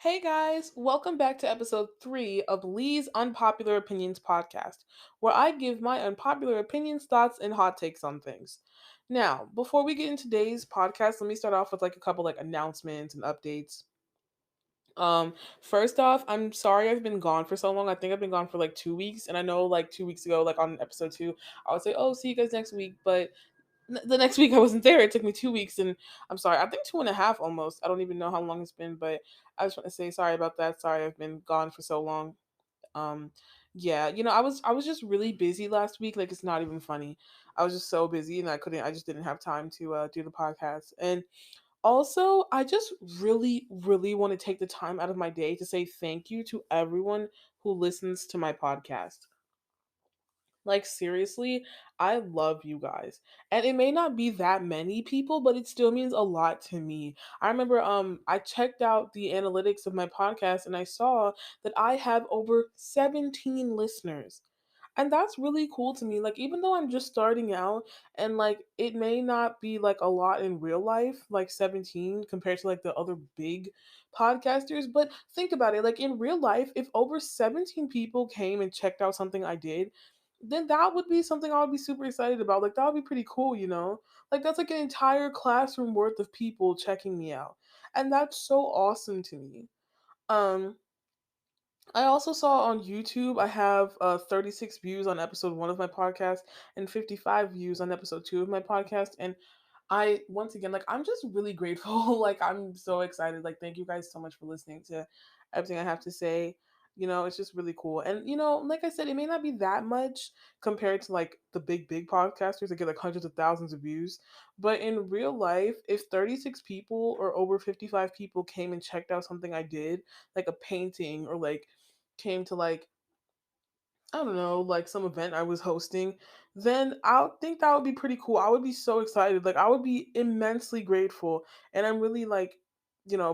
Hey guys, welcome back to episode 3 of Lee's Unpopular Opinions podcast, where I give my unpopular opinions, thoughts, and hot takes on things. Now, before we get into today's podcast, let me start off with like a couple like announcements and updates. First off, I'm sorry I've been gone for so long. I think I've been gone for like 2 weeks, and I know like 2 weeks ago, like on episode 2, I would say, "Oh, see you guys next week," but the next week I wasn't there. It took me 2 weeks, and I'm sorry. I think two and a half almost. I don't even know how long it's been, but I just want to say sorry about that. Sorry I've been gone for so long. Um, yeah, I was just really busy last week. Like it's not even funny. I was just so busy, and I couldn't. I just didn't have time to do the podcast. And also, I just really, really want to take the time out of my day to say thank you to everyone who listens to my podcast. Like seriously, I love you guys. And it may not be that many people, but it still means a lot to me. I remember I checked out the analytics of my podcast and I saw that I have over 17 listeners. And that's really cool to me. Like even though I'm just starting out and like it may not be like a lot in real life, like 17 compared to like the other big podcasters, but think about it. Like in real life, if over 17 people came and checked out something I did, then that would be something I would be super excited about. Like that would be pretty cool, you know? Like that's like an entire classroom worth of people checking me out. And that's so awesome to me. Um I also saw on YouTube I have 36 views on episode 1 of my podcast and 55 views on episode 2 of my podcast, and I once again like I'm just really grateful. Like I'm so excited. Like thank you guys so much for listening to everything I have to say. It's just really cool. And like I said, it may not be that much compared to like the big podcasters that get like hundreds of thousands of views, but in real life, if 36 people or over 55 people came and checked out something I did, like a painting or like came to like I don't know, like some event I was hosting, then I think that would be pretty cool. I would be so excited. Like I would be immensely grateful. And I'm really like,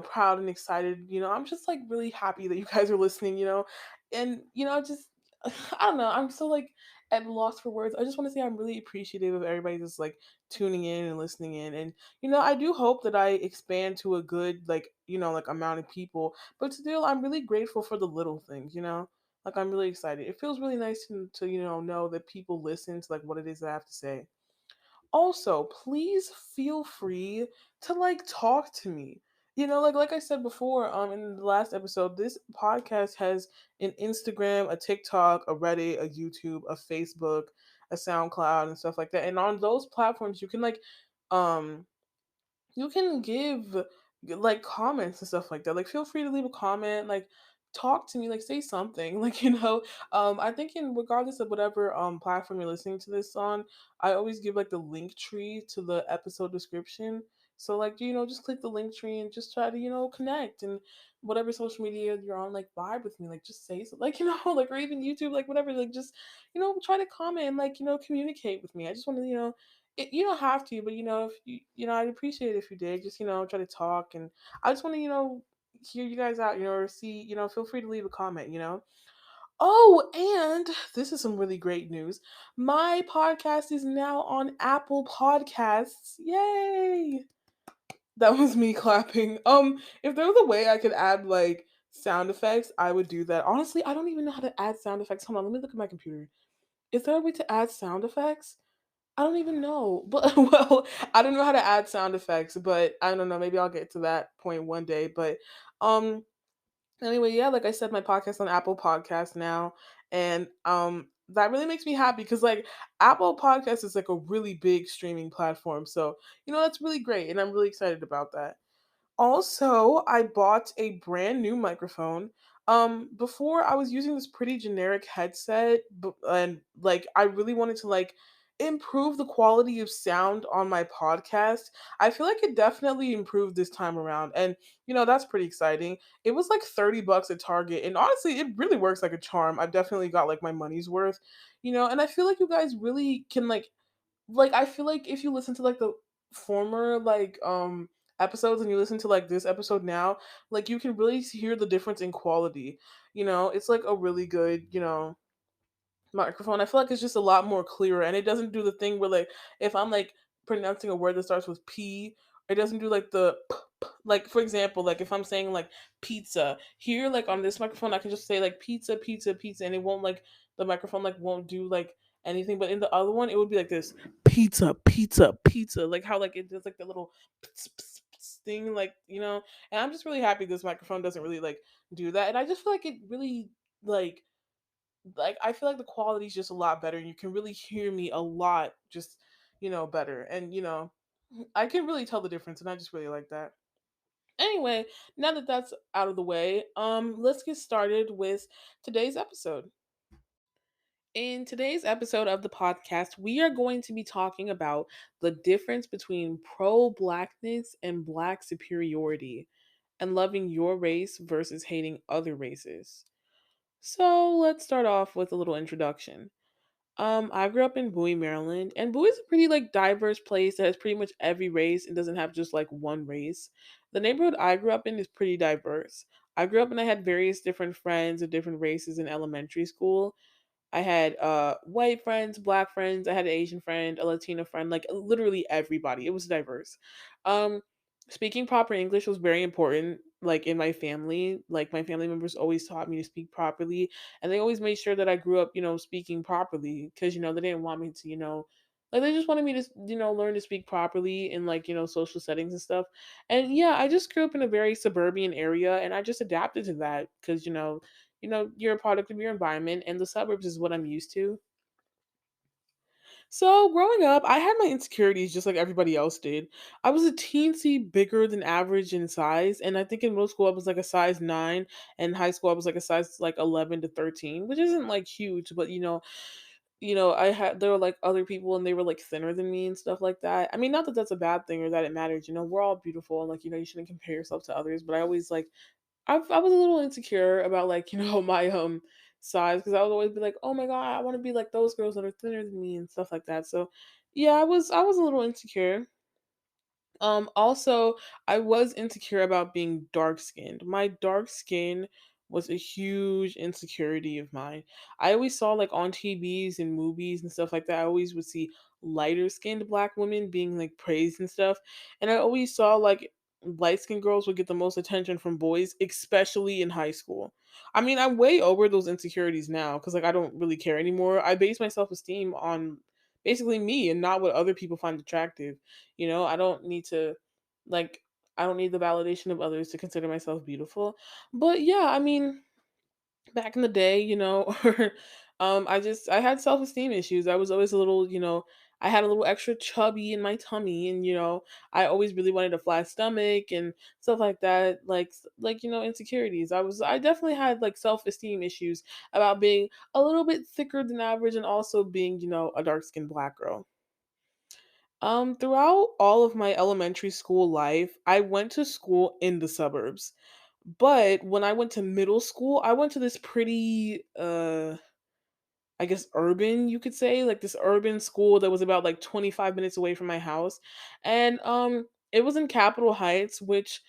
proud and excited. I'm just like really happy that you guys are listening, And just I don't know, I'm so like at loss for words. I just want to say I'm really appreciative of everybody just like tuning in and listening in. And I do hope that I expand to a good like, like amount of people. But still I'm really grateful for the little things. Like I'm really excited. It feels really nice to know that people listen to like what it is that I have to say. Also, please feel free to like talk to me. Like I said before, in the last episode, this podcast has an Instagram, a TikTok, a Reddit, a YouTube, a Facebook, a SoundCloud, and stuff like that. And on those platforms, um you can give like comments and stuff like that. Like feel free to leave a comment, like talk to me, like say something. Like, I think in regardless of whatever platform you're listening to this on, I always give like the link tree to the episode description. So like, just click the link tree and just try to, connect and whatever social media you're on, like vibe with me. Like just say so like, like or even YouTube, like whatever, like just, try to comment and like, communicate with me. I just want to, you don't have to, but if I'd appreciate it if you did. Just try to talk, and I just want to hear you guys out, or see, feel free to leave a comment. Oh, and this is some really great news. My podcast is now on Apple Podcasts. Yay! That was me clapping. If there was a way I could add like sound effects, I would do that. Honestly, I don't even know how to add sound effects. Hold on, let me look at my computer. Is there a way to add sound effects? I don't even know. But well, I don't know how to add sound effects, but I don't know, maybe I'll get to that point one day. But um anyway, yeah, like I said, my podcast on Apple Podcasts now. And that really makes me happy because like Apple Podcasts is like a really big streaming platform. So, that's really great and I'm really excited about that. Also, I bought a brand new microphone. Before I was using this pretty generic headset, and like I really wanted to like improve the quality of sound on my podcast. I feel like it definitely improved this time around, and that's pretty exciting. It was like $30 at Target, and honestly, it really works like a charm. I've definitely got like my money's worth, and I feel like you guys really can like I feel like if you listen to like the former like episodes and you listen to like this episode now, like you can really hear the difference in quality. It's like a really good, microphone. I feel like it's just a lot more clearer and it doesn't do the thing where like if I'm like pronouncing a word that starts with P It doesn't do like the like, for example, like if I'm saying like pizza here, like on this microphone, I can just say like pizza, pizza, pizza, and it won't like the microphone like won't do like anything. But in the other one, it would be like this pizza, pizza, pizza, like how like it does like the little thing, like And I'm just really happy this microphone doesn't really like do that, and I just feel like it really like I feel like the quality is just a lot better, and you can really hear me a lot just better, and I can really tell the difference, and I just really like that. Anyway, now that that's out of the way, let's get started with today's episode. In today's episode of the podcast, we are going to be talking about the difference between pro-blackness and black superiority, and loving your race versus hating other races. So let's start off with a little introduction. I grew up in Bowie, Maryland, and Bowie is a pretty like diverse place that has pretty much every race and doesn't have just like one race. The neighborhood I grew up in is pretty diverse. I grew up and I had various different friends of different races in elementary school. I had white friends, black friends, I had an Asian friend, a Latina friend, like literally everybody. It was diverse. Um Speaking proper English was very important like in my family. Like my family members always taught me to speak properly, and they always made sure that I grew up, speaking properly because they didn't want me to, like they just wanted me to, learn to speak properly in like, social settings and stuff. And yeah, I just grew up in a very suburban area and I just adapted to that because you're a product of your environment, and the suburbs is what I'm used to. So, growing up, I had my insecurities just like everybody else did. I was a teensy bigger than average in size, and I think in middle school I was like a size 9, and high school I was like a size like 11 to 13, which isn't like huge, but I had there were like other people and they were like thinner than me and stuff like that. I mean, not that that's a bad thing or that it matters, we're all beautiful and like you shouldn't compare yourself to others, but I always like I was a little insecure about like my size because I would always be like, oh my god, I want to be like those girls that are thinner than me and stuff like that. So yeah, I was a little insecure. Also, I was insecure about being dark skinned. My dark skin was a huge insecurity of mine. I always saw like on TVs and movies and stuff like that. I always would see lighter skinned black women being like praised and stuff. And I always saw like light skinned girls would get the most attention from boys, especially in high school. I mean, I'm way over those insecurities now because like I don't really care anymore. I base my self esteem on basically me and not what other people find attractive. I don't need to like I don't need the validation of others to consider myself beautiful. But yeah, I mean, back in the day, I had self-esteem issues. I was always a little, I had a little extra chubby in my tummy, and I always really wanted a flat stomach and stuff like that, like insecurities. I definitely had like self-esteem issues about being a little bit thicker than average and also being, a dark-skinned black girl. Throughout all of my elementary school life, I went to school in the suburbs. But when I went to middle school, I went to this pretty I guess urban, you could say, like this urban school that was about like 25 minutes away from my house. And it was in Capitol Heights, which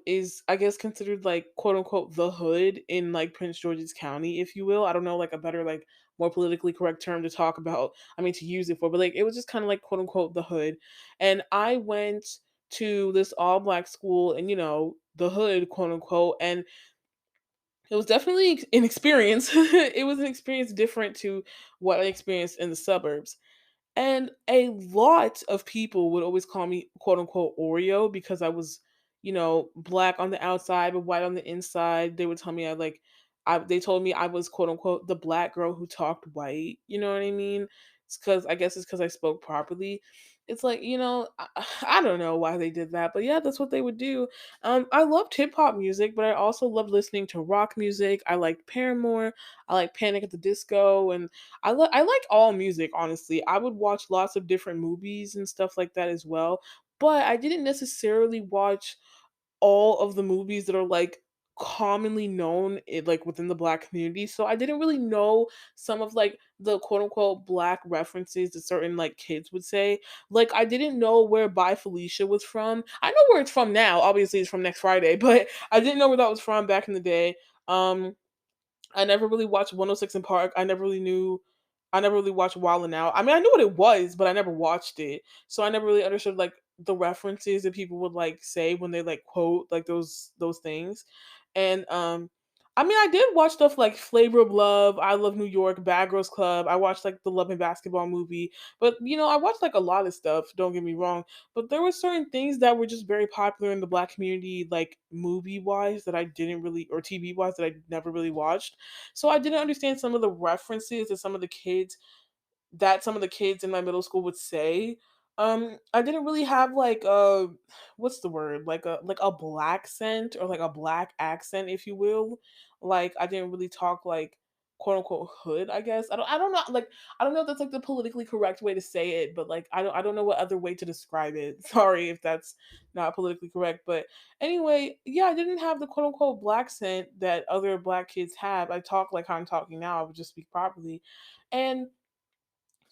is I guess considered like quote unquote the hood in like Prince George's County, if you will. I don't know like a better like more politically correct term to talk about. I mean to use it for, but like it was just kind of like quote unquote the hood. And I went to this all black school and the hood quote unquote, and it was definitely an experience. It was an experience different to what I experienced in the suburbs. And a lot of people would always call me quote unquote Oreo because I was, black on the outside but white on the inside. They would tell me they told me I was quote unquote the black girl who talked white. You know what I mean? It's because I guess it's because I spoke properly. It's like, I don't know why they did that, but yeah, that's what they would do. I loved hip hop music, but I also loved listening to rock music. I liked Paramore. I like Panic at the Disco, and I like all music, honestly. I would watch lots of different movies and stuff like that as well, but I didn't necessarily watch all of the movies that are like commonly known like within the black community. So I didn't really know some of like the quote unquote black references that certain like kids would say. Like I didn't know where Bye Felicia was from. I know where it's from now. Obviously it's from Next Friday, but I didn't know where that was from back in the day. Um I never really watched 106 in Park. I never really watched Wild 'N Out. I mean, I knew what it was, but I never watched it. So I never really understood like the references that people would like say when they like quote like those things. And I mean, I did watch stuff like Flavor of Love, I Love New York, Bad Girls Club. I watched like the Love and Basketball movie. But I watched like a lot of stuff, don't get me wrong. But there were certain things that were just very popular in the black community, like movie wise, that I didn't really, or TV wise, that I never really watched. So I didn't understand some of the references that some of the kids in my middle school would say. I didn't really have like what's the word? Like a black scent, or like a black accent, if you will. Like I didn't really talk like quote unquote hood, I guess. I don't know, like I don't know if that's like the politically correct way to say it, but like I don't know what other way to describe it. Sorry if that's not politically correct. But anyway, yeah, I didn't have the quote unquote black scent that other black kids have. I talk like how I'm talking now, I would just speak properly. And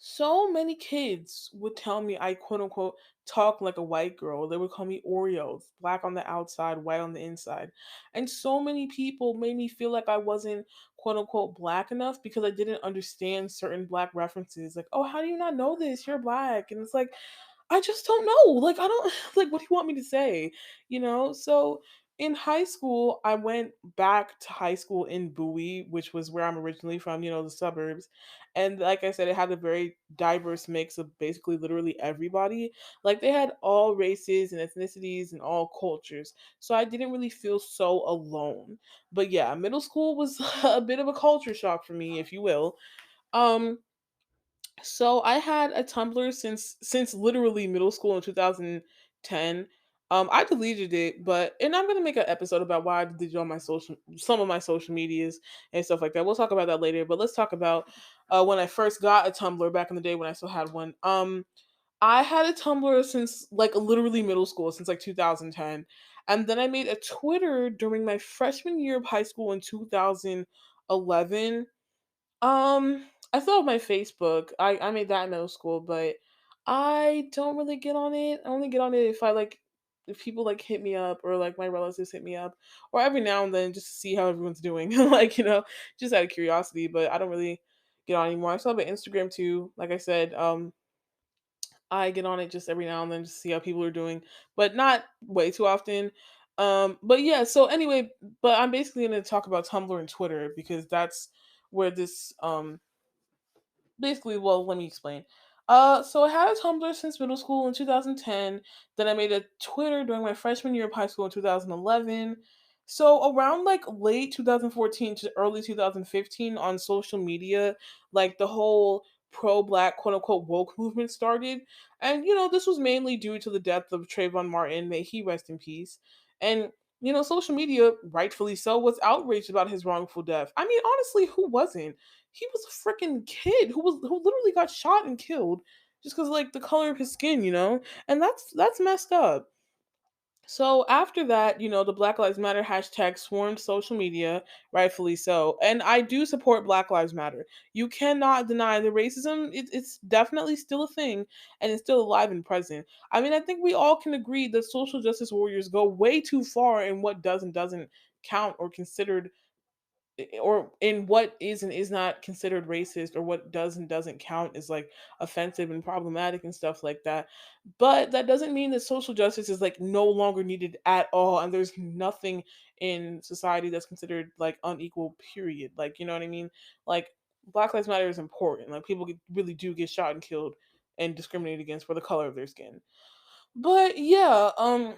so many kids would tell me I quote unquote talk like a white girl. They would call me Oreos, black on the outside, white on the inside. And so many people made me feel like I wasn't quote unquote black enough because I didn't understand certain black references. Like, oh, how do you not know this? You're black. And it's like, I just don't know. Like, I don't, like, what do you want me to say? So in high school, I went back to high school in Bowie, which was where I'm originally from, the suburbs. And like I said, it had a very diverse mix of basically literally everybody. Like, they had all races and ethnicities and all cultures. So I didn't really feel so alone. But yeah, middle school was a bit of a culture shock for me, if you will. Um, so I had a Tumblr since literally middle school in 2010. I deleted it, and I'm gonna make an episode about why I deleted all my some of my social medias and stuff like that. We'll talk about that later. But let's talk about when I first got a Tumblr back in the day when I still had one. I had a Tumblr since like literally middle school, since like 2010, and then I made a Twitter during my freshman year of high school in 2011. I still have my Facebook. I made that in middle school, but I don't really get on it. I only get on it if people like hit me up, or like my relatives hit me up, or every now and then just to see how everyone's doing. Like, just out of curiosity, but I don't really get on anymore. I still have an Instagram too. Like I said, I get on it just every now and then just to see how people are doing, but not way too often. But yeah, so anyway, but I'm basically gonna talk about Tumblr and Twitter because that's where this basically, well, let me explain. So I had a Tumblr since middle school in 2010. Then I made a Twitter during my freshman year of high school in 2011. So around like late 2014 to early 2015 on social media, like the whole pro-black quote unquote woke movement started. And this was mainly due to the death of Trayvon Martin, may he rest in peace. And social media, rightfully so, was outraged about his wrongful death. I mean, honestly, who wasn't? He was a freaking kid who literally got shot and killed just because like the color of his skin. And that's messed up. So after that, the Black Lives Matter hashtag swarmed social media, rightfully so. And I do support Black Lives Matter. You cannot deny the racism. It's definitely still a thing, and it's still alive and present. I mean, I think we all can agree that social justice warriors go way too far in what does and doesn't count or considered, or in what is and is not considered racist, or what does and doesn't count as like offensive and problematic and stuff like that. But that doesn't mean that social justice is like no longer needed at all, and there's nothing in society that's considered like unequal, period. Like, you know what I mean? Like, Black Lives Matter is important. Like, people really do get shot and killed and discriminated against for the color of their skin. But yeah,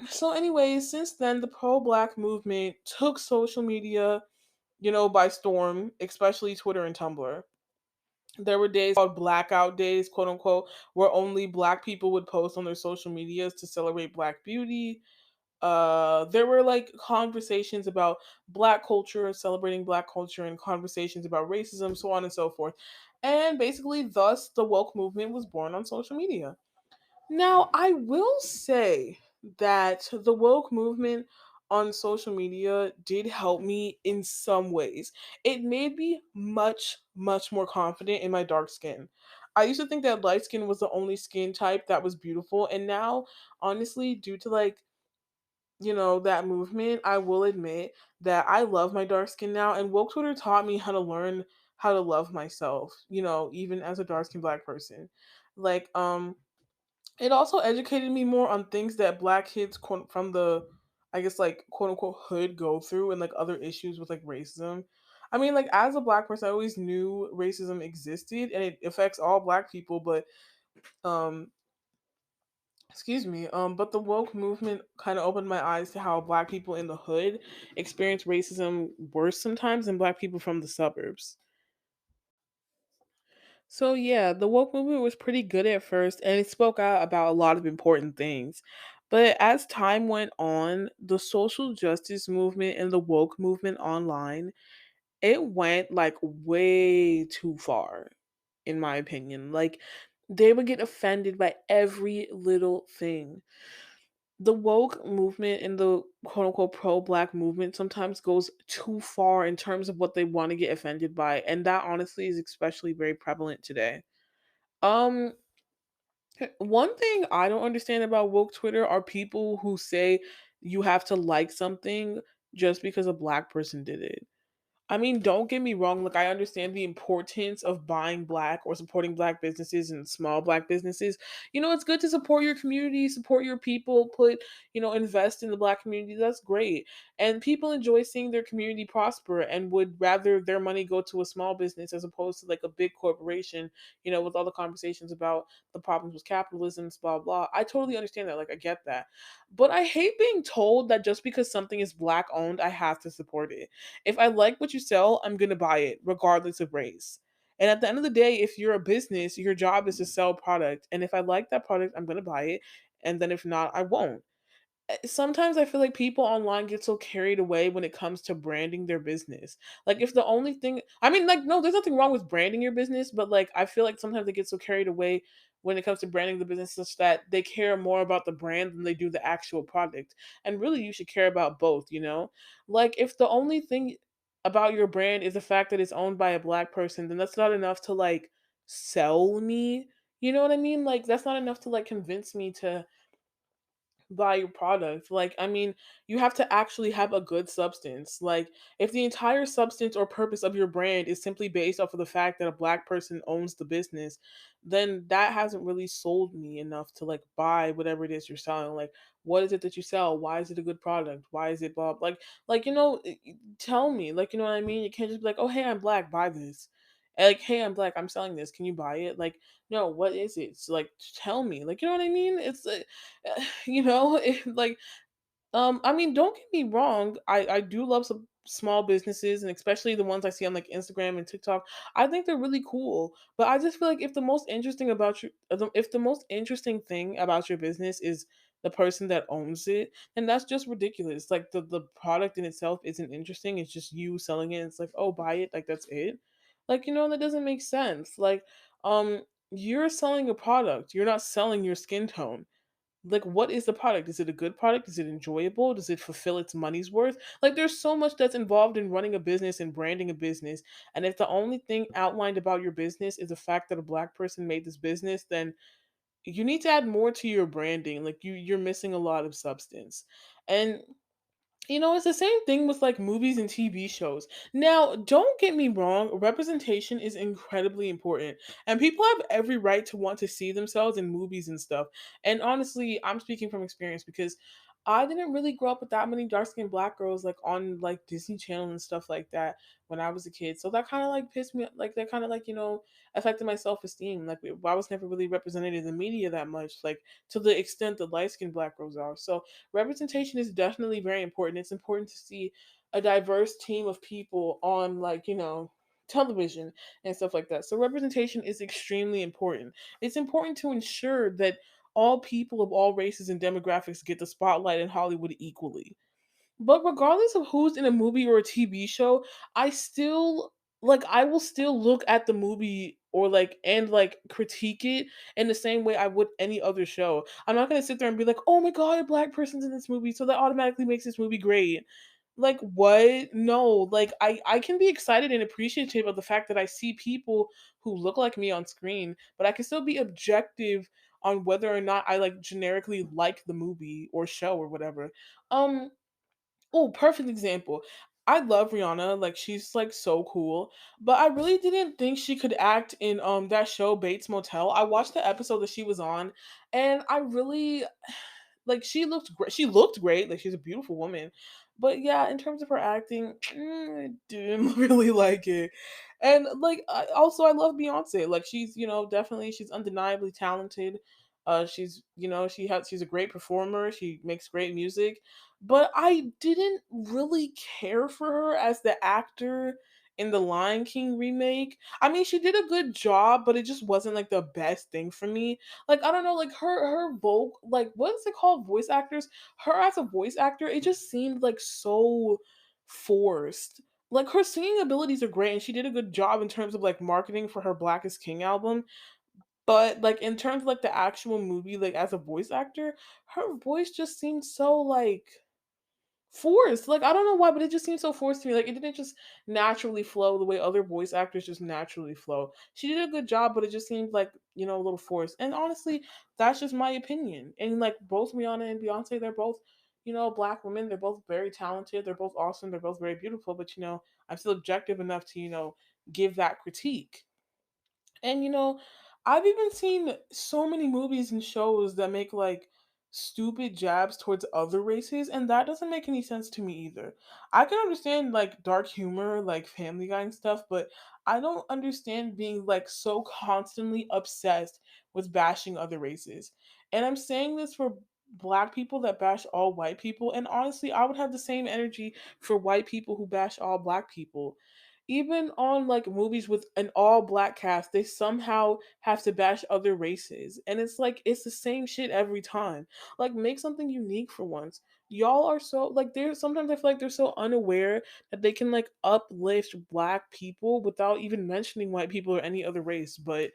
so anyways, since then the pro-black movement took social media, by storm, especially Twitter and Tumblr. There were days called blackout days, quote unquote, where only black people would post on their social medias to celebrate black beauty. There were like conversations about black culture, celebrating black culture, and conversations about racism, so on and so forth. And basically, thus, the woke movement was born on social media. Now, I will say that the woke movement on social media did help me in some ways. It made me much, much more confident in my dark skin. I used to think that light skin was the only skin type that was beautiful. And now, honestly, due to like, that movement, I will admit that I love my dark skin now. And woke Twitter taught me how to learn how to love myself, even as a dark skinned black person. Like, It also educated me more on things that black kids from the, I guess, like, quote unquote hood go through, and like other issues with like racism. I mean, like, as a black person, I always knew racism existed and it affects all black people, but um excuse me, but the woke movement kind of opened my eyes to how black people in the hood experience racism worse sometimes than black people from the suburbs. So yeah, the woke movement was pretty good at first and it spoke out about a lot of important things. But as time went on, the social justice movement and the woke movement online, it went like way too far, in my opinion. Like, they would get offended by every little thing. The woke movement and the quote unquote pro black movement sometimes goes too far in terms of what they want to get offended by. And that honestly is especially very prevalent today. Um, one thing I don't understand about woke Twitter are people who say you have to like something just because a black person did it. I mean, don't get me wrong, like, I understand the importance of buying black or supporting black businesses and small black businesses. It's good to support your community, support your people, invest in the black community. That's great. And people enjoy seeing their community prosper and would rather their money go to a small business as opposed to like a big corporation, with all the conversations about the problems with capitalism, blah, blah. I totally understand that. Like, I get that. But I hate being told that just because something is black owned, I have to support it. If I like what you sell, I'm going to buy it regardless of race. And at the end of the day, if you're a business, your job is to sell product. And if I like that product, I'm going to buy it. And then if not, I won't. Sometimes I feel like people online get so carried away when it comes to branding their business. Like, if the only thing, I mean, like, no, there's nothing wrong with branding your business, but like, I feel like sometimes they get so carried away when it comes to branding the business such that they care more about the brand than they do the actual product. And really, you should care about both. Like, if the only thing about your brand is the fact that it's owned by a black person, then that's not enough to like sell me. You know what I mean? Like, that's not enough to like convince me to buy your product. Like, I mean, you have to actually have a good substance. Like, if the entire substance or purpose of your brand is simply based off of the fact that a black person owns the business, then that hasn't really sold me enough to like buy whatever it is you're selling. Like, what is it that you sell? Why is it a good product? Why is it blah, like, tell me. Like, you know what I mean? You can't just be like, oh, hey, I'm black, buy this. And, like, hey, I'm black, I'm selling this, can you buy it? Like, no, what is it? So, like, tell me. Like, you know what I mean? It's like, I mean, don't get me wrong. I do love some small businesses, and especially the ones I see on like Instagram and TikTok. I think they're really cool. But I just feel like if the most interesting thing about your business is the person that owns it, then that's just ridiculous. Like, the product in itself isn't interesting. It's just you selling it. It's like, oh, buy it. Like, that's it. Like, that doesn't make sense. Like, you're selling a product. You're not selling your skin tone. Like, what is the product? Is it a good product? Is it enjoyable? Does it fulfill its money's worth? Like, there's so much that's involved in running a business and branding a business. And if the only thing outlined about your business is the fact that a black person made this business, then you need to add more to your branding. Like, you're missing a lot of substance. And it's the same thing with like movies and TV shows. Now, don't get me wrong, representation is incredibly important, and people have every right to want to see themselves in movies and stuff. And honestly, I'm speaking from experience because I didn't really grow up with that many dark skinned black girls like on like Disney Channel and stuff like that when I was a kid. So that kind of like pissed me like that kind of like, affected my self esteem. Like, I was never really represented in the media that much, like to the extent that light skinned black girls are. So representation is definitely very important. It's important to see a diverse team of people on like, television and stuff like that. So representation is extremely important. It's important to ensure that all people of all races and demographics get the spotlight in Hollywood equally. But regardless of who's in a movie or a TV show, I will still look at the movie or like and like critique it in the same way I would any other show. I'm not gonna sit there and be like, oh my god, a black person's in this movie, so that automatically makes this movie great. Like, what? No, like, I can be excited and appreciative of the fact that I see people who look like me on screen, but I can still be objective on whether or not I like generically like the movie or show or whatever. Um Oh, perfect example. I love Rihanna, like she's like so cool, but I really didn't think she could act in that show Bates Motel. I watched the episode that she was on, and I really like she looked great. She looked great. Like she's a beautiful woman. But yeah, in terms of her acting, I didn't really like it. And like also I love Beyonce. Like she's, definitely she's undeniably talented. She's, she's a great performer. She makes great music. But I didn't really care for her as the actor in the Lion King remake. I mean, she did a good job, but it just wasn't like the best thing for me. Like I don't know, like her vocal, like what is it called, voice actors, her as a voice actor, it just seemed like so forced. Like her singing abilities are great and she did a good job in terms of like marketing for her Black is King album, but like in terms of like the actual movie, like as a voice actor, her voice just seemed so like forced. Like I don't know why, but it just seemed so forced to me. Like it didn't just naturally flow the way other voice actors just naturally flow. She did a good job, but it just seemed like, a little forced. And honestly, that's just my opinion. And like both Rihanna and Beyonce, they're both, Black women. They're both very talented. They're both awesome. They're both very beautiful. But I'm still objective enough to, give that critique. And I've even seen so many movies and shows that make like stupid jabs towards other races, and that doesn't make any sense to me either. I can understand like dark humor, like Family Guy and stuff, but I don't understand being like so constantly obsessed with bashing other races. And I'm saying this for Black people that bash all white people, and honestly, I would have the same energy for white people who bash all Black people. Even on like movies with an all Black cast, they somehow have to bash other races. And it's like it's the same shit every time. Like make something unique for once. Y'all are so like they're sometimes I feel like they're so unaware that they can like uplift Black people without even mentioning white people or any other race. But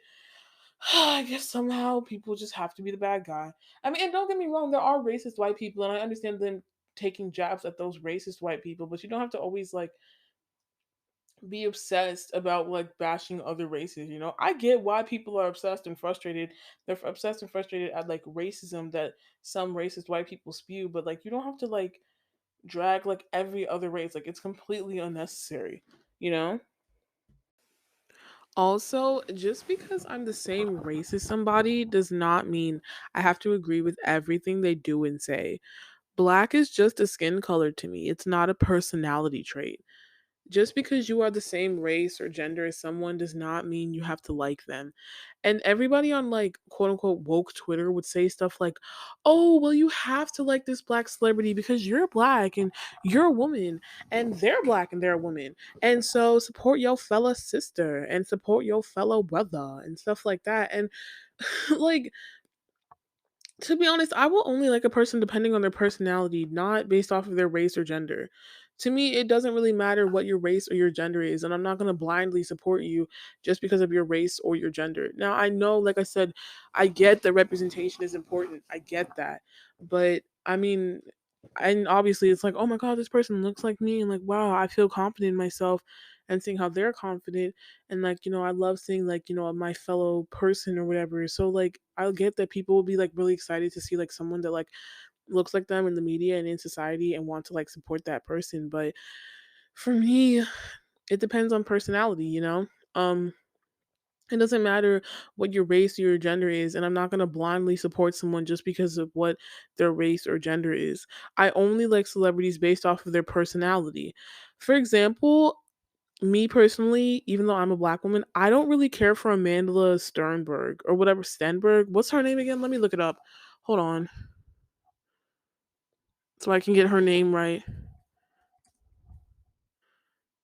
I guess somehow people just have to be the bad guy. I mean, and don't get me wrong, there are racist white people, and I understand them taking jabs at those racist white people, but you don't have to always like be obsessed about like bashing other races. I get why people are obsessed and frustrated. They're obsessed and frustrated at like racism that some racist white people spew, but like you don't have to like drag like every other race. Like it's completely unnecessary, you know? Also, just because I'm the same race as somebody does not mean I have to agree with everything they do and say. Black is just a skin color to me. It's not a personality trait. Just because you are the same race or gender as someone does not mean you have to like them. And everybody on like quote unquote woke Twitter would say stuff like, oh, well, you have to like this Black celebrity because you're Black and you're a woman and they're Black and they're a woman. And so support your fellow sister and support your fellow brother and stuff like that. And like, to be honest, I will only like a person depending on their personality, not based off of their race or gender. To me, it doesn't really matter what your race or your gender is, and I'm not going to blindly support you just because of your race or your gender. Now, I know, like I said, I get that representation is important. I get that. But I mean, and obviously it's like, oh my God, this person looks like me, and like, wow, I feel confident in myself, and seeing how they're confident, and like, I love seeing like, my fellow person or whatever. So like I'll get that people will be like really excited to see like someone that like looks like them in the media and in society and want to like support that person. But for me, it depends on personality, it doesn't matter what your race or your gender is, and I'm not going to blindly support someone just because of what their race or gender is. I only like celebrities based off of their personality. For example, me personally, even though I'm a Black woman, I don't really care for Amanda Sternberg or whatever Stenberg. What's her name again? Let me look it up. Hold on, so I can get her name right.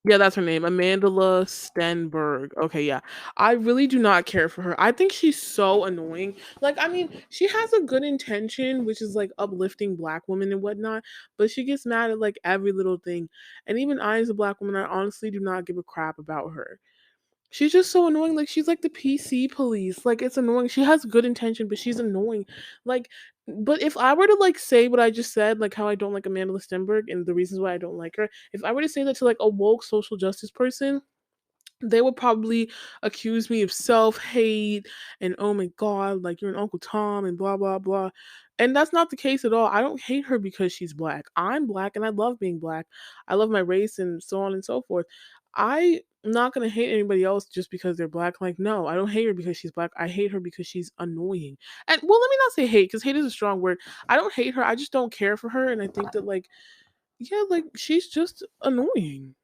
Yeah, that's her name, Amanda Stenberg. Okay, yeah. I really do not care for her. I think she's so annoying. Like, I mean, she has a good intention, which is like uplifting Black women and whatnot, but she gets mad at like every little thing. And even I, as a Black woman, I honestly do not give a crap about her. She's just so annoying. Like she's like the PC police. Like it's annoying. She has good intention, but she's annoying. Like, but if I were to like say what I just said, like how I don't like Amanda Stenberg and the reasons why I don't like her, if I were to say that to like a woke social justice person, they would probably accuse me of self-hate and oh my god, like you're an Uncle Tom and blah blah blah. And that's not the case at all. I don't hate her because she's black. I'm black and I love being black. I love my race and so on and so forth. I'm not gonna hate anybody else just because they're black. Like, no, I don't hate her because she's black. I hate her because she's annoying. And well, let me not say hate, because hate is a strong word. I don't hate her. I just don't care for her. And I think that like, yeah, like she's just annoying.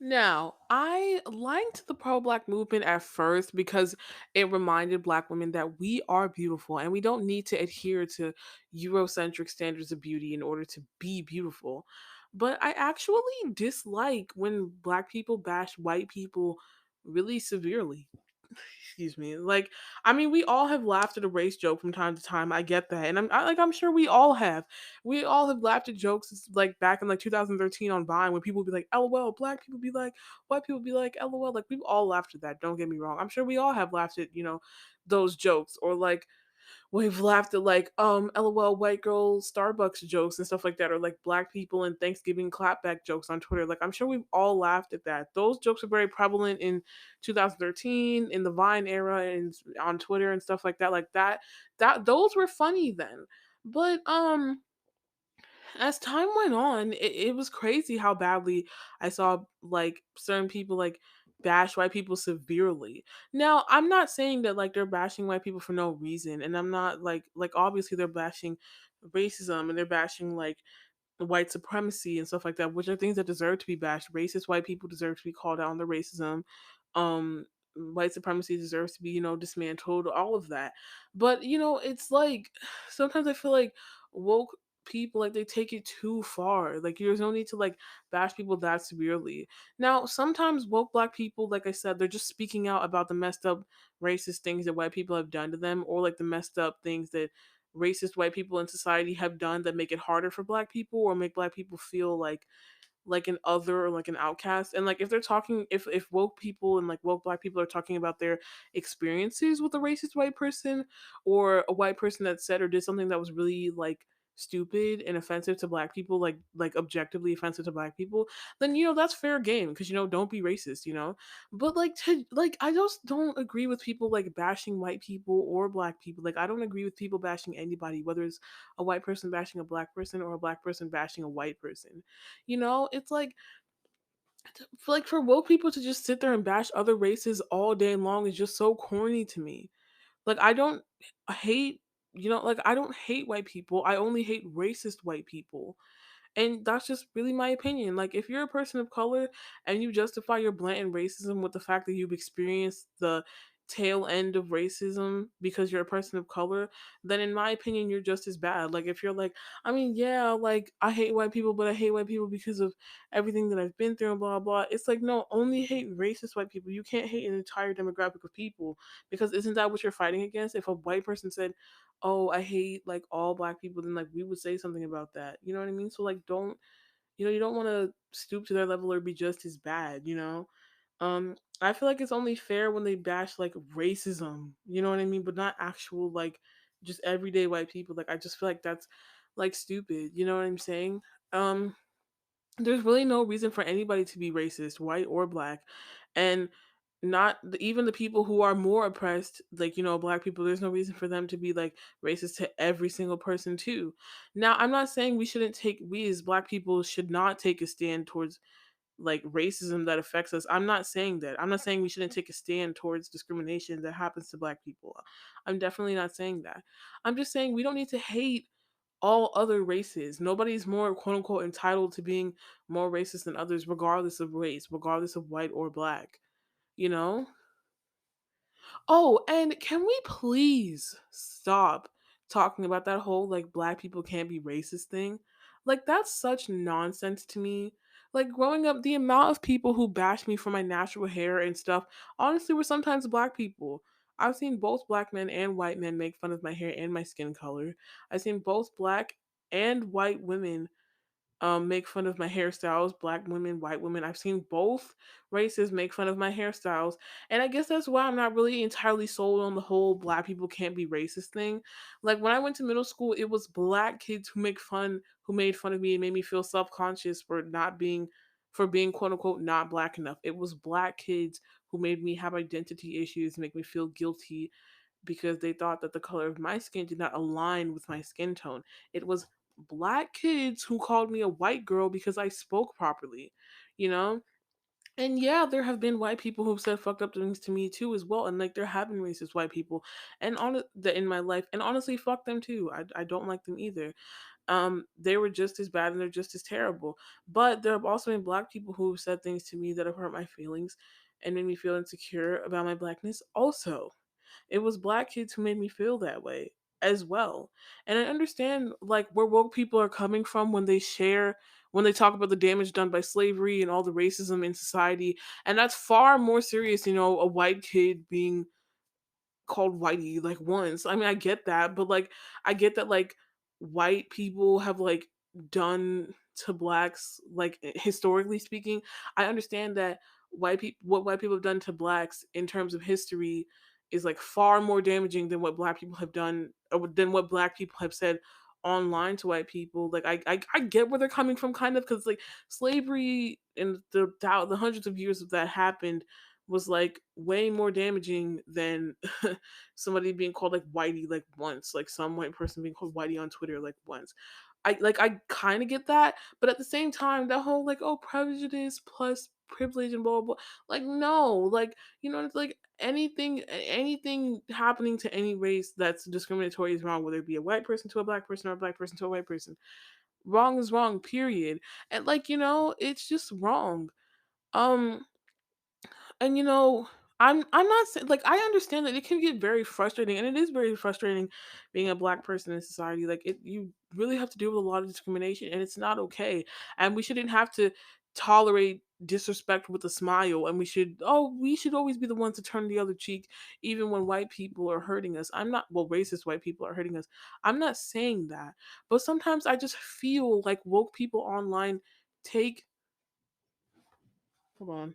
Now, I liked the pro black movement at first because it reminded black women that we are beautiful and we don't need to adhere to Eurocentric standards of beauty in order to be beautiful. But I actually dislike when black people bash white people really severely. Excuse me. Like, I mean, we all have laughed at a race joke from time to time. I get that, and I'm sure we all have. We all have laughed at jokes like back in like 2013 on Vine when people would be like, "LOL," black people be like, white people be like, "LOL." Like we've all laughed at that. Don't get me wrong. I'm sure we all have laughed at those jokes, or like we've laughed at like LOL white girl Starbucks jokes and stuff like that, or like black people and Thanksgiving clapback jokes on Twitter. Like I'm sure we've all laughed at that. Those jokes are very prevalent in 2013 in the Vine era and on Twitter and stuff like that. Like that those were funny then. But as time went on, it was crazy how badly I saw like certain people like bash white people severely. Now, I'm not saying that like they're bashing white people for no reason, and I'm not like obviously they're bashing racism and they're bashing like white supremacy and stuff like that, which are things that deserve to be bashed. Racist white people deserve to be called out on their racism. Um, White supremacy deserves to be, dismantled, all of that. But, it's like sometimes I feel like woke people like they take it too far. Like there's no need to like bash people that severely. Now, sometimes woke black people, like I said, they're just speaking out about the messed up racist things that white people have done to them, or like the messed up things that racist white people in society have done that make it harder for black people or make black people feel like an other or like an outcast. And like if they're talking, if woke people and like woke black people are talking about their experiences with a racist white person, or a white person that said or did something that was really like stupid and offensive to black people, like objectively offensive to black people, then that's fair game, because don't be racist, but like I just don't agree with people like bashing white people or black people. Like I don't agree with people bashing anybody, whether it's a white person bashing a black person or a black person bashing a white person. It's like for woke people to just sit there and bash other races all day long is just so corny to me. Like I don't hate, like I don't hate white people. I only hate racist white people. And that's just really my opinion. Like, if you're a person of color and you justify your blatant racism with the fact that you've experienced the tail end of racism because you're a person of color, then in my opinion, you're just as bad. Like, if you're like, I mean, yeah, like, I hate white people, but I hate white people because of everything that I've been through and blah, blah. It's like, no, only hate racist white people. You can't hate an entire demographic of people, because isn't that what you're fighting against? If a white person said, oh, I hate like all black people, then like we would say something about that. You know what I mean? So like don't you don't want to stoop to their level or be just as bad. I feel like it's only fair when they bash like racism, you know what I mean, but not actual like just everyday white people. Like I just feel like that's like stupid, you know what I'm saying? Um there's really no reason for anybody to be racist, white or black. And not even the people who are more oppressed, like black people, there's no reason for them to be like racist to every single person too. Now, I'm not saying we as black people should not take a stand towards like racism that affects us. I'm not saying that. I'm not saying we shouldn't take a stand towards discrimination that happens to black people. I'm definitely not saying that. I'm just saying we don't need to hate all other races. Nobody's more quote unquote entitled to being more racist than others, regardless of race, regardless of white or black, you know? Oh, and can we please stop talking about that whole like black people can't be racist thing? Like that's such nonsense to me. Like growing up, the amount of people who bashed me for my natural hair and stuff honestly were sometimes black people. I've seen both black men and white men make fun of my hair and my skin color. I've seen both black and white women make fun of my hairstyles, black women, white women. I've seen both races make fun of my hairstyles. And I guess that's why I'm not really entirely sold on the whole black people can't be racist thing. Like when I went to middle school, it was black kids who made fun of me and made me feel self-conscious for not being for being quote unquote not black enough. It was black kids who made me have identity issues, make me feel guilty because they thought that the color of my skin did not align with my skin tone. It was black kids who called me a white girl because I spoke properly, you know? And yeah, there have been white people who've said fucked up things to me too as well. And like there have been racist white people and on that in my life. And honestly, fuck them too. I don't like them either. They were just as bad and they're just as terrible. But there have also been black people who have said things to me that have hurt my feelings and made me feel insecure about my blackness also. It was black kids who made me feel that way as well. And I understand like where woke people are coming from when they talk about the damage done by slavery and all the racism in society. And that's far more serious, a white kid being called whitey like once. I mean, I get that, but like I get that like white people have like done to blacks like historically speaking. I understand that what white people have done to blacks in terms of history is like far more damaging than what black people have done or than what black people have said online to white people. Like I get where they're coming from kind of because like slavery and the hundreds of years of that happened was like way more damaging than somebody being called like whitey like once, like some white person being called whitey on Twitter like once. I kind of get that, but at the same time, that whole like oh prejudice plus privilege and blah blah, blah like no, like it's like anything happening to any race that's discriminatory is wrong, whether it be a white person to a black person or a black person to a white person. Wrong is wrong, period. And like it's just wrong. Um, and I'm not saying like I understand that it can get very frustrating, and it is very frustrating being a black person in society. Like you really have to deal with a lot of discrimination, and it's not okay. And we shouldn't have to tolerate disrespect with a smile. And we should always be the ones to turn the other cheek, even when white people are hurting us. I'm not well, racist white people are hurting us. I'm not saying that, but sometimes I just feel like woke people online take. Hold on.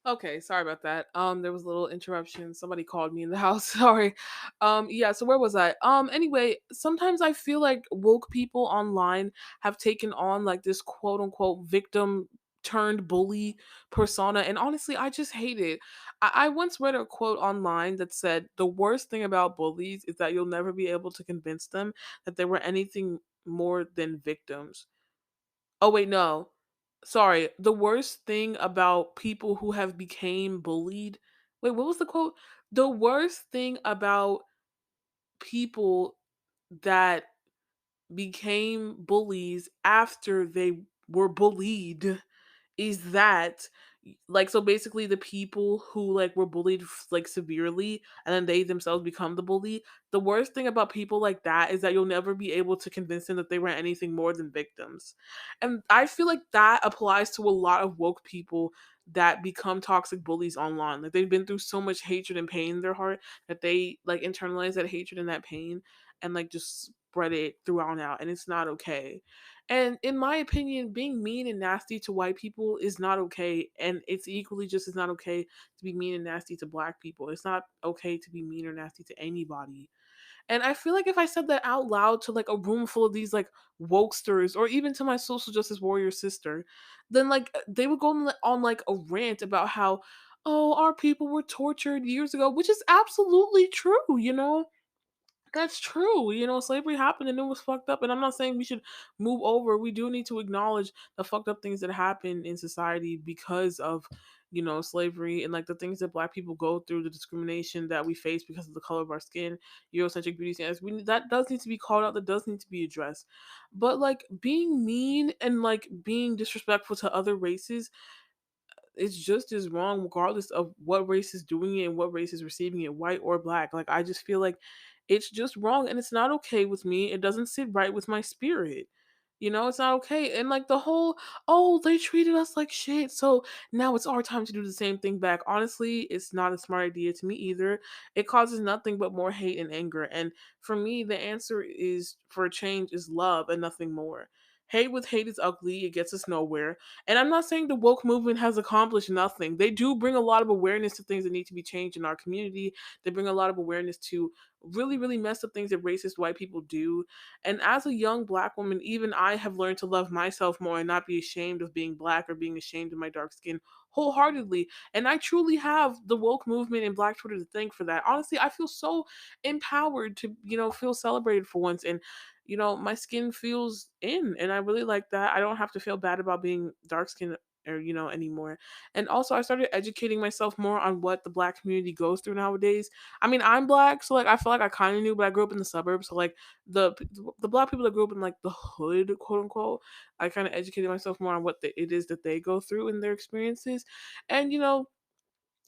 Okay, sorry about that. There was a little interruption. Somebody called me in the house. Sorry. Yeah, so where was I? Anyway, sometimes I feel like woke people online have taken on like this quote unquote victim turned bully persona. And honestly, I just hate it. I once read a quote online that said the worst thing about bullies is that you'll never be able to convince them that they were anything more than victims. Oh wait, no. Sorry. The worst thing about people who have became bullied. Wait, what was the quote? The worst thing about people that became bullies after they were bullied is that like so basically the people who like were bullied like severely and then they themselves become the bully. The worst thing about people like that is that you'll never be able to convince them that they were anything more than victims. And I feel like that applies to a lot of woke people that become toxic bullies online. Like they've been through so much hatred and pain in their heart that they like internalize that hatred and that pain and like just spread it throughout out, and it's not okay. And in my opinion, being mean and nasty to white people is not okay. And it's equally just as not okay to be mean and nasty to black people. It's not okay to be mean or nasty to anybody. And I feel like if I said that out loud to like a room full of these like wokesters or even to my social justice warrior sister, then like they would go on like a rant about how, oh, our people were tortured years ago, which is absolutely true. That's true. Slavery happened and it was fucked up. And I'm not saying we should move over. We do need to acknowledge the fucked up things that happen in society because of, slavery and like the things that black people go through, the discrimination that we face because of the color of our skin, Eurocentric beauty standards. That does need to be called out. That does need to be addressed. But like being mean and like being disrespectful to other races, it's just as wrong regardless of what race is doing it and what race is receiving it, white or black. Like I just feel like it's just wrong and it's not okay with me. It doesn't sit right with my spirit. It's not okay. And like the whole, oh, they treated us like shit, so now it's our time to do the same thing back. Honestly, it's not a smart idea to me either. It causes nothing but more hate and anger. And for me, the answer is for change is love and nothing more. Hate with hate is ugly. It gets us nowhere. And I'm not saying the woke movement has accomplished nothing. They do bring a lot of awareness to things that need to be changed in our community. They bring a lot of awareness to really, really messed up things that racist white people do. And as a young black woman, even I have learned to love myself more and not be ashamed of being black or being ashamed of my dark skin wholeheartedly. And I truly have the woke movement and Black Twitter to thank for that. Honestly, I feel so empowered to, feel celebrated for once. And my skin feels in, and I really like that. I don't have to feel bad about being dark skinned or anymore. And also I started educating myself more on what the black community goes through nowadays. I mean, I'm black, so like I feel like I kind of knew, but I grew up in the suburbs, so like the black people that grew up in like the hood, quote unquote, I kind of educated myself more on what it is that they go through in their experiences. And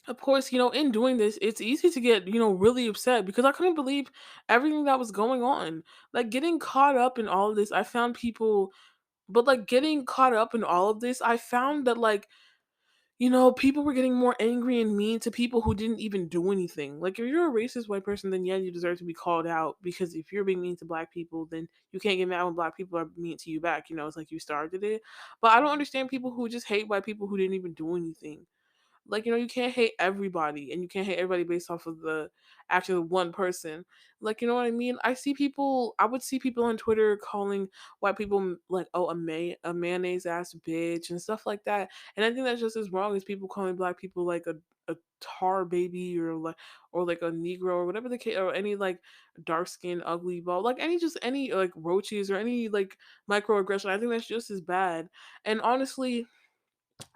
of course, in doing this, it's easy to get, really upset because I couldn't believe everything that was going on. Like getting caught up in all of this, I found people, but like getting caught up in all of this, I found that like, people were getting more angry and mean to people who didn't even do anything. Like if you're a racist white person, then yeah, you deserve to be called out because if you're being mean to black people, then you can't get mad when black people are mean to you back. It's like you started it. But I don't understand people who just hate white people who didn't even do anything. Like, you can't hate everybody and you can't hate everybody based off of the actual one person. Like, you know what I mean? I would see people on Twitter calling white people like, oh, a mayonnaise ass bitch and stuff like that. And I think that's just as wrong as people calling black people like a tar baby or like a negro or whatever the case, or any like dark skinned ugly ball, like any like roaches or any like microaggression. I think that's just as bad. And honestly,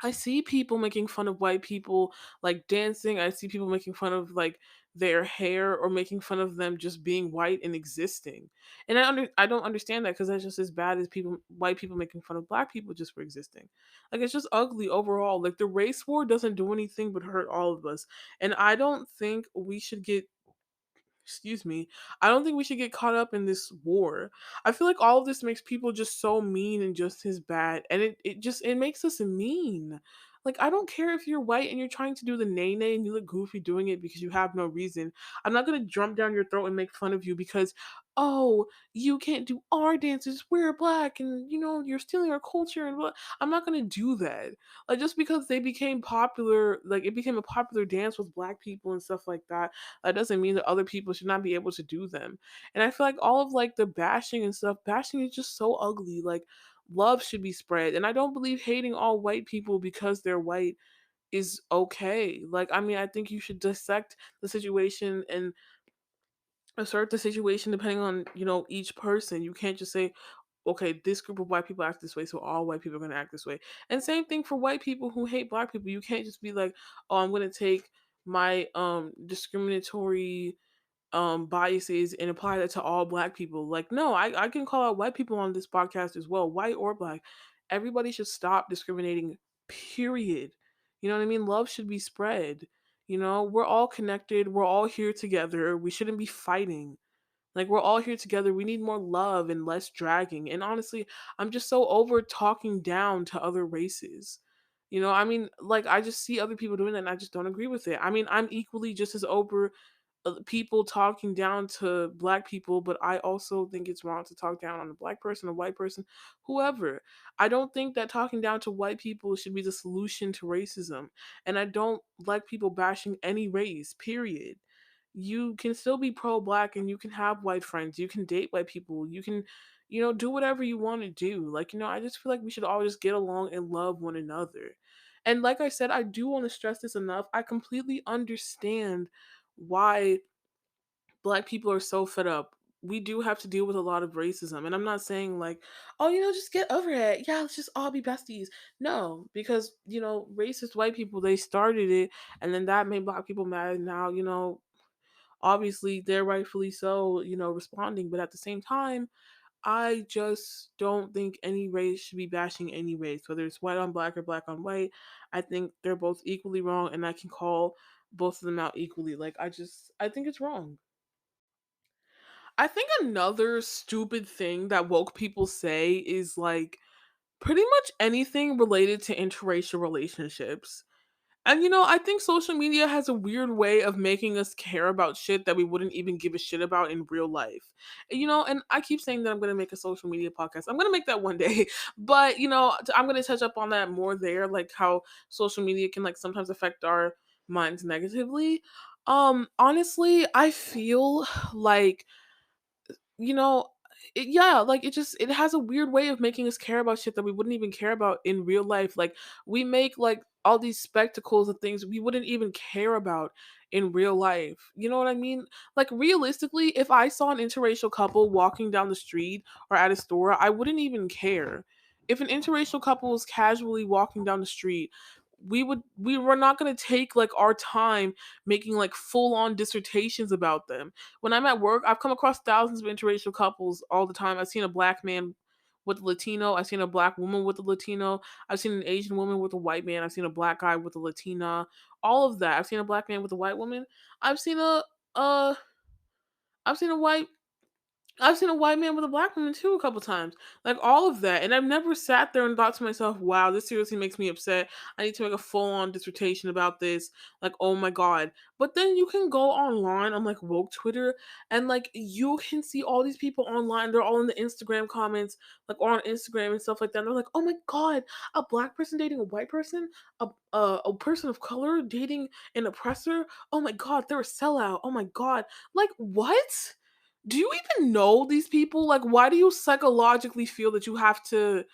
I see people making fun of white people like dancing. I see people making fun of like their hair or making fun of them just being white and existing. And I don't understand that because that's just as bad as people white people making fun of black people just for existing. Like it's just ugly overall. Like the race war doesn't do anything but hurt all of us. And I don't think we should get excuse me, I don't think we should get caught up in this war. I feel like all of this makes people just so mean and just as bad. And it makes us mean. Like I don't care if you're white and you're trying to do the nay nay and you look goofy doing it because you have no reason. I'm not gonna jump down your throat and make fun of you because oh, you can't do our dances, we're black and you're stealing our culture and what. I'm not gonna do that. Like just because they became popular, like it became a popular dance with black people and stuff like that, that doesn't mean that other people should not be able to do them. And I feel like all of like the bashing and stuff, bashing is just so ugly. Like love should be spread. And I don't believe hating all white people because they're white is okay. Like I mean, I think you should dissect the situation and assert the situation depending on, each person. You can't just say, okay, this group of white people act this way, so all white people are gonna act this way. And same thing for white people who hate black people. You can't just be like, oh, I'm gonna take my discriminatory biases and apply that to all black people. Like, no, I can call out white people on this podcast as well, white or black. Everybody should stop discriminating, period. You know what I mean? Love should be spread. We're all connected, we're all here together. We shouldn't be fighting. Like we're all here together. We need more love and less dragging. And honestly, I'm just so over talking down to other races. I mean, like I just see other people doing that and I just don't agree with it. I mean, I'm equally just as over people talking down to black people, but I also think it's wrong to talk down on a black person, a white person, whoever. I don't think that talking down to white people should be the solution to racism. And I don't like people bashing any race, period. You can still be pro black and you can have white friends. You can date white people. You can, do whatever you want to do. Like, I just feel like we should all just get along and love one another. And like I said, I do want to stress this enough. I completely understand why black people are so fed up. We do have to deal with a lot of racism. And I'm not saying like, oh, just get over it. Yeah, let's just all be besties. No, because, racist white people, they started it and then that made black people mad. And now, obviously they're rightfully so, responding. But at the same time, I just don't think any race should be bashing any race, whether it's white on black or black on white. I think they're both equally wrong and I can call both of them out equally. Like I think it's wrong. I think another stupid thing that woke people say is like pretty much anything related to interracial relationships. And I think social media has a weird way of making us care about shit that we wouldn't even give a shit about in real life. And I keep saying that I'm going to make a social media podcast. I'm going to make that one day. But, I'm going to touch up on that more there, like how social media can like sometimes affect our minds negatively. Honestly, I feel like you know yeah, like it has a weird way of making us care about shit that we wouldn't even care about in real life. Like we make like all these spectacles and things we wouldn't even care about in real life, you know what I mean? Like realistically, if I saw an interracial couple walking down the street or at a store, I wouldn't even care. If an interracial couple was casually walking down the street, we were not going to take like our time making like full on dissertations about them. When I'm at work, I've come across thousands of interracial couples all the time. I've seen a black man with a Latino. I've seen a black woman with a Latino. I've seen an Asian woman with a white man. I've seen a black guy with a Latina. All of that. I've seen a black man with a white woman. I've seen uh I've seen a white I've seen a white man with a black woman too a couple times. Like all of that. And I've never sat there and thought to myself, wow, this seriously makes me upset. I need to make a full on dissertation about this. Like, oh my God. But then you can go online on like woke Twitter and like you can see all these people online. They're all in the Instagram comments, like or on Instagram and stuff like that. And they're like, oh my God, a black person dating a white person, a person of color dating an oppressor. Oh my God, they're a sellout. Oh my God. Like, what? Do you even know these people? Like, why do you psychologically feel that you have to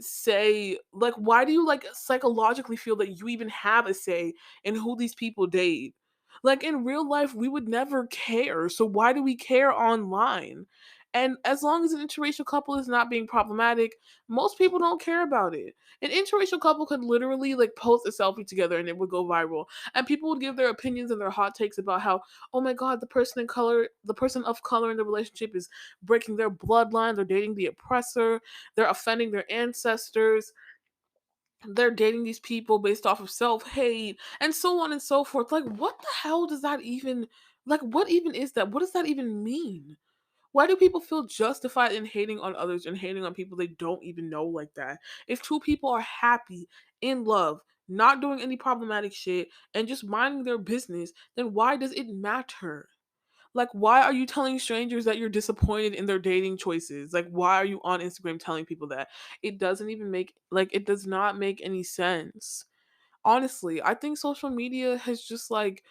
say, like, why do you like psychologically feel that you even have a say in who these people date? Like, in real life, we would never care. So, why do we care online? And as long as an interracial couple is not being problematic, most people don't care about it. An interracial couple could literally like post a selfie together and it would go viral. And people would give their opinions and their hot takes about how, oh my God, the person of color in the relationship is breaking their bloodline, they're dating the oppressor, they're offending their ancestors, they're dating these people based off of self-hate, and so on and so forth. Like, what the hell does that even, like, what even is that? What does that even mean? Why do people feel justified in hating on others and hating on people they don't even know like that? If two people are happy, in love, not doing any problematic shit, and just minding their business, then why does it matter? Like, why are you telling strangers that you're disappointed in their dating choices? Like, why are you on Instagram telling people that? It doesn't even make, like, it does not make any sense. Honestly, I think social media has just like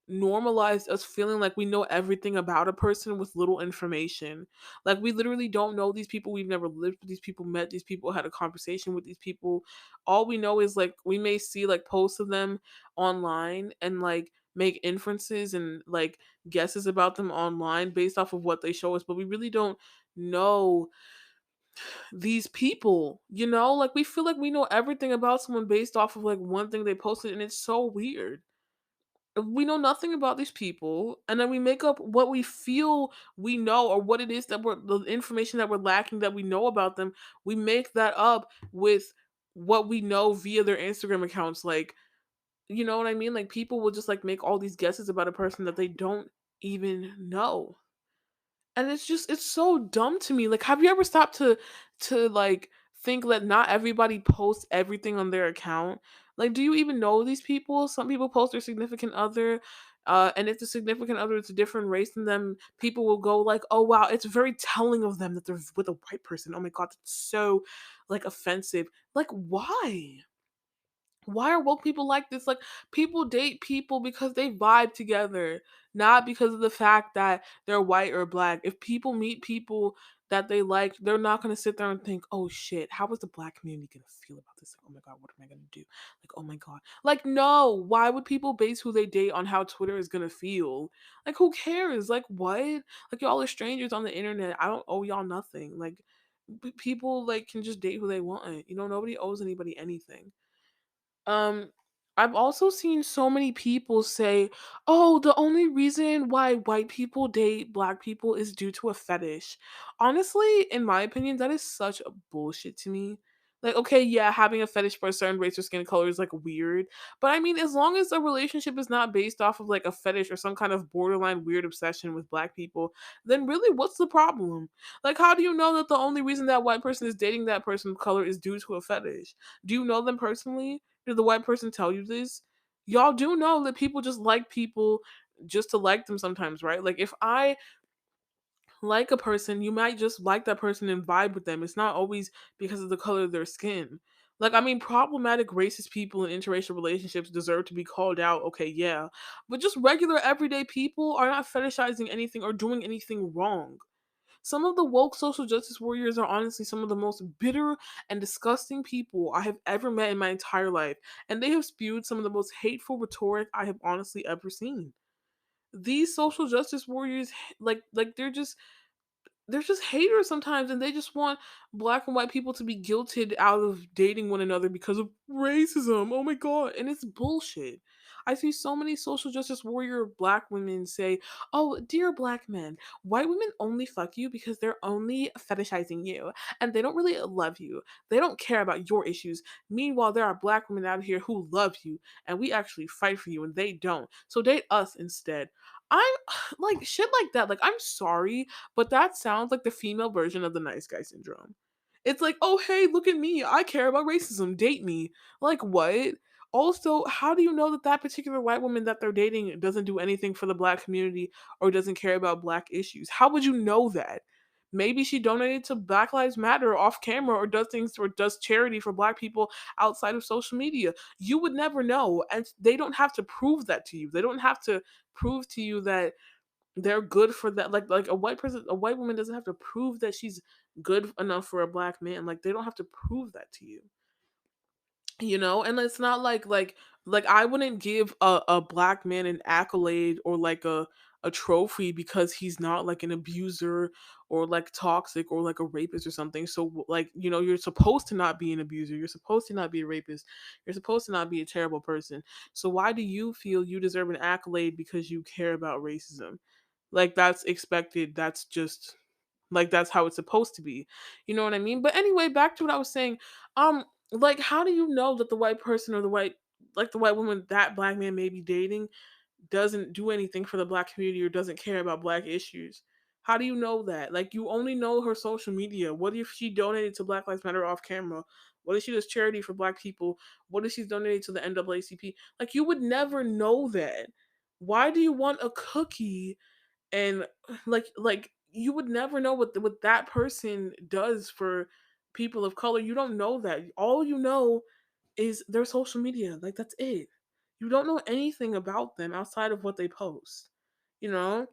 normalized us feeling like we know everything about a person with little information. Like we literally don't know these people. We've never lived with these people, met these people, had a conversation with these people. All we know is like we may see like posts of them online and like make inferences and like guesses about them online based off of what they show us, but we really don't know these people, like we feel like we know everything about someone based off of like one thing they posted, and it's so weird. We know nothing about these people, and then we make up what we feel we know, or what it is that we're the information that we're lacking that we know about them. We make that up with what we know via their Instagram accounts. Like, you know what I mean? Like people will just like make all these guesses about a person that they don't even know. And it's so dumb to me. Like, have you ever stopped to like think that not everybody posts everything on their account? Like, do you even know these people? Some people post their significant other, and if the significant other is a different race than them, people will go like, "Oh wow, it's very telling of them that they're with a white person." Oh my god, that's so like offensive. Like, why? Why are woke people like this? Like, people date people because they vibe together, not because of the fact that they're white or black. If people meet people that they like, they're not gonna sit there and think, "Oh shit, how is the black community gonna feel about this? Like, oh my god, what am I gonna do? Like, oh my god." Like, no, why would people base who they date on how Twitter is gonna feel? Like, who cares? Like, what? Like, y'all are strangers on the internet. I don't owe y'all nothing. Like, people like can just date who they want. Nobody owes anybody anything. Um, I've also seen so many people say, "Oh, the only reason why white people date black people is due to a fetish." Honestly, in my opinion, that is such a bullshit to me. Like, okay, yeah, having a fetish for a certain race or skin color is like weird, but I mean, as long as a relationship is not based off of like a fetish or some kind of borderline weird obsession with black people, then really, what's the problem? Like, how do you know that the only reason that white person is dating that person of color is due to a fetish? Do you know them personally? Did the white person tell you this? Y'all do know that people just like people just to like them sometimes, right? Like if I like a person, you might just like that person and vibe with them. It's not always because of the color of their skin. Like, I mean, problematic racist people in interracial relationships deserve to be called out. Okay, yeah. But just regular everyday people are not fetishizing anything or doing anything wrong. Some of the woke social justice warriors are honestly some of the most bitter and disgusting people I have ever met in my entire life, and they have spewed some of the most hateful rhetoric I have honestly ever seen. These social justice warriors, like they're just haters sometimes, and they just want black and white people to be guilted out of dating one another because of racism. Oh my god, and it's bullshit. I see so many social justice warrior black women say, "Oh, dear black men, white women only fuck you because they're only fetishizing you and they don't really love you. They don't care about your issues. Meanwhile, there are black women out here who love you and we actually fight for you and they don't. So date us instead." I'm like shit like that. Like, I'm sorry, but that sounds like the female version of the nice guy syndrome. It's like, oh, hey, look at me. I care about racism. Date me. Like, what? Also, how do you know that that particular white woman that they're dating doesn't do anything for the black community or doesn't care about black issues? How would you know that? Maybe she donated to Black Lives Matter off camera or does things or does charity for black people outside of social media. You would never know. And they don't have to prove that to you. They don't have to prove to you that they're good for that. Like a white person, a white woman doesn't have to prove that she's good enough for a black man. Like they don't have to prove that to you. You know, and it's not like I wouldn't give a black man an accolade or like a trophy because he's not like an abuser or like toxic or like a rapist or something. So like, you know, you're supposed to not be an abuser, you're supposed to not be a rapist, you're supposed to not be a terrible person. So why do you feel you deserve an accolade because you care about racism? Like that's expected. That's just like that's how it's supposed to be. You know what I mean? But anyway, back to what I was saying. Like how do you know that the white person or the white woman that black man may be dating doesn't do anything for the black community or doesn't care about black issues? How do you know that? Like you only know her social media. What if she donated to Black Lives Matter off camera? What if she does charity for black people? What if she's donated to the NAACP? Like you would never know that. Why do you want a cookie and like you would never know what that person does for people of color. You don't know that. All you know is their social media. Like that's it. You don't know anything about them outside of what they post. You know?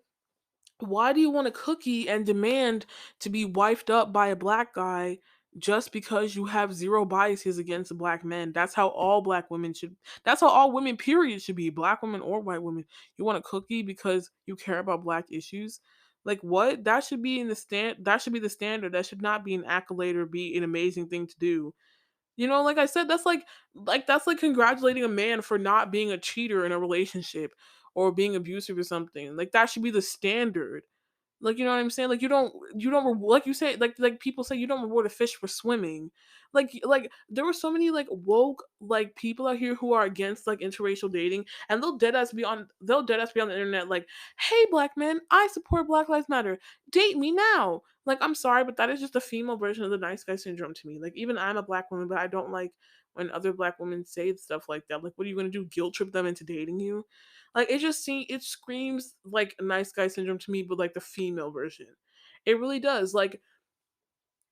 Why do you want a cookie and demand to be wifed up by a black guy just because you have zero biases against black men? That's how all black women should, that's how all women period should be, black women or white women. You want a cookie because you care about black issues? Like what? That should be in the that should be the standard. That should not be an accolade or be an amazing thing to do. You know, like I said, that's like congratulating a man for not being a cheater in a relationship or being abusive or something. Like that should be the standard. Like, you know what I'm saying? Like you don't like you say like people say you don't reward a fish for swimming. Like there were so many like woke like people out here who are against like interracial dating and they'll dead ass be on the internet like, "Hey black men, I support Black Lives Matter. Date me now." Like I'm sorry, but that is just a female version of the nice guy syndrome to me. Like even I'm a black woman, but I don't like when other black women say stuff like that. Like what are you going to do? Guilt trip them into dating you? Like it screams like a nice guy syndrome to me, but like the female version. It really does. Like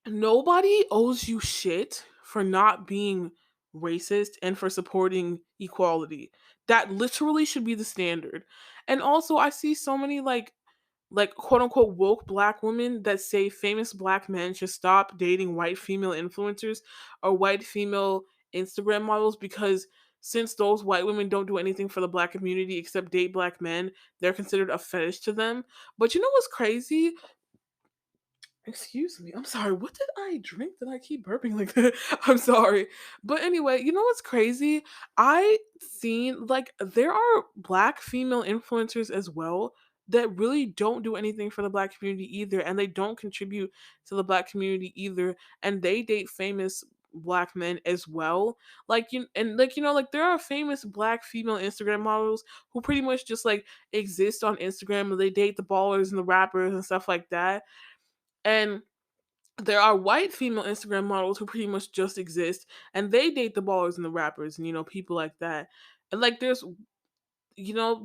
nobody owes you shit for not being racist and for supporting equality. That literally should be the standard. And also I see so many like quote unquote woke black women that say famous black men should stop dating white female influencers or white female Instagram models because since those white women don't do anything for the black community except date black men, they're considered a fetish to them. But you know what's crazy? Excuse me. I'm sorry. What did I drink that I keep burping like that? I'm sorry. But anyway, you know what's crazy? I seen like there are black female influencers as well that really don't do anything for the black community either and they don't contribute to the black community either and they date famous black men as well. Like you and like you know like there are famous black female Instagram models who pretty much just like exist on Instagram and they date the ballers and the rappers and stuff like that. And there are white female Instagram models who pretty much just exist and they date the ballers and the rappers and you know people like that. And like there's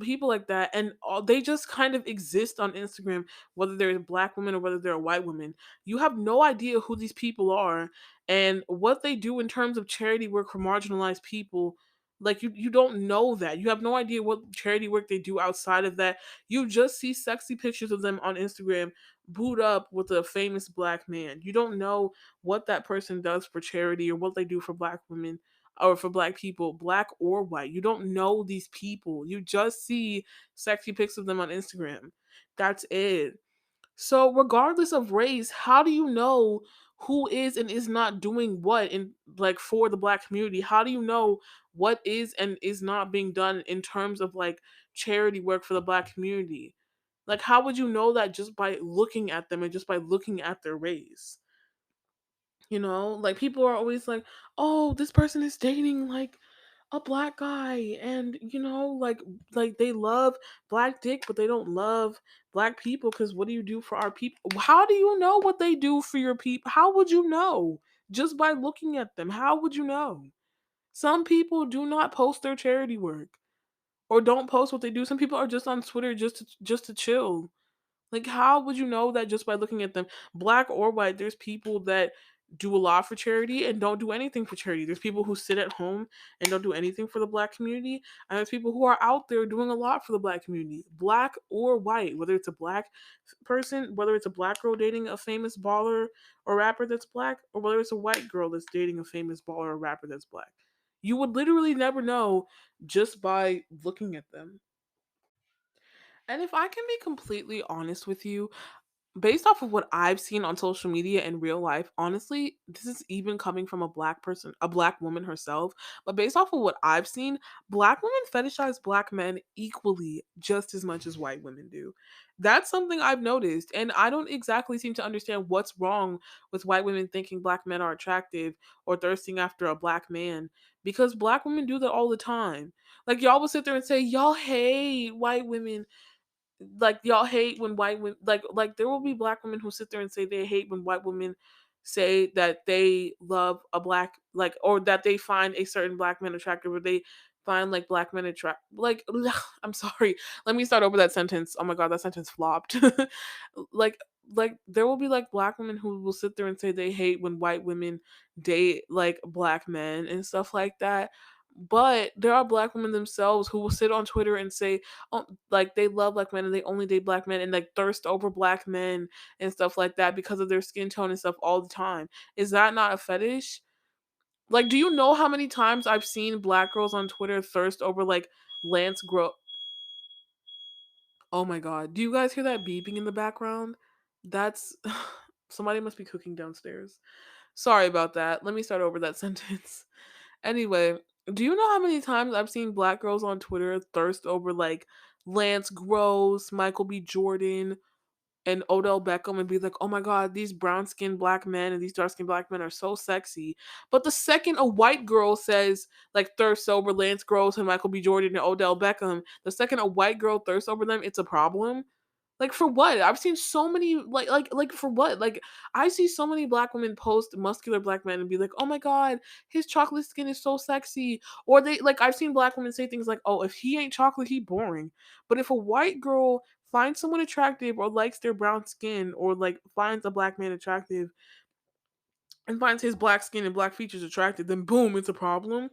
people like that, and they just kind of exist on Instagram, whether they're a black woman or whether they're a white woman. You have no idea who these people are and what they do in terms of charity work for marginalized people. Like you don't know that. You have no idea what charity work they do outside of that. You just see sexy pictures of them on Instagram booed up with a famous black man. You don't know what that person does for charity or what they do for black women or for black people, black or white. You don't know these people. You just see sexy pics of them on Instagram. That's it. So regardless of race, how do you know who is and is not doing what in like for the black community? How do you know what is and is not being done in terms of like charity work for the black community? Like how would you know that just by looking at them and just by looking at their race? Like people are always like, "Oh, this person is dating like a black guy," and like they love black dick, but they don't love black people. Because what do you do for our people? How do you know what they do for your people? How would you know just by looking at them? How would you know? Some people do not post their charity work or don't post what they do. Some people are just on Twitter just to chill. Like, how would you know that just by looking at them? Black or white, there's people that do a lot for charity and don't do anything for charity. There's people who sit at home and don't do anything for the black community. And there's people who are out there doing a lot for the black community, black or white, whether it's a black person, whether it's a black girl dating a famous baller or rapper that's black, or whether it's a white girl that's dating a famous baller or rapper that's black. You would literally never know just by looking at them. And if I can be completely honest with you, based off of what I've seen on social media and real life, honestly, this is even coming from a black person, a black woman herself. But based off of what I've seen, black women fetishize black men equally just as much as white women do. That's something I've noticed. And I don't exactly seem to understand what's wrong with white women thinking black men are attractive or thirsting after a black man. Because black women do that all the time. Like y'all will sit there and say, y'all hate white women, like y'all hate when white women, like there will be black women who sit there and say they hate when white women say that they love a black, like, or that they find a certain black man attractive, or they find like black men attract, like I'm sorry, let me start over that sentence. Oh my god, that sentence flopped. like like there will be like black women who will sit there and say they hate when white women date like black men and stuff like that. But there are black women themselves who will sit on Twitter and say, oh, like they love black men and they only date black men and like thirst over black men and stuff like that because of their skin tone and stuff all the time. Is that not a fetish? Like, do you know how many times I've seen black girls on Twitter thirst over like Lance Grow? Oh my god. Do you guys hear that beeping in the background? That's somebody must be cooking downstairs. Sorry about that. Let me start over that sentence. Anyway, do you know how many times I've seen black girls on Twitter thirst over like Lance Gross, Michael B. Jordan, and Odell Beckham and be like, oh my god, these brown skinned black men and these dark skinned black men are so sexy. But the second a white girl says like thirsts over Lance Gross and Michael B. Jordan and Odell Beckham, the second a white girl thirsts over them, it's a problem. Like for what? I've seen so many like for what? Like I see so many black women post muscular black men and be like, "Oh my god, his chocolate skin is so sexy." Or they like I've seen black women say things like, "Oh, if he ain't chocolate, he boring." But if a white girl finds someone attractive or likes their brown skin or like finds a black man attractive and finds his black skin and black features attractive, then boom, it's a problem.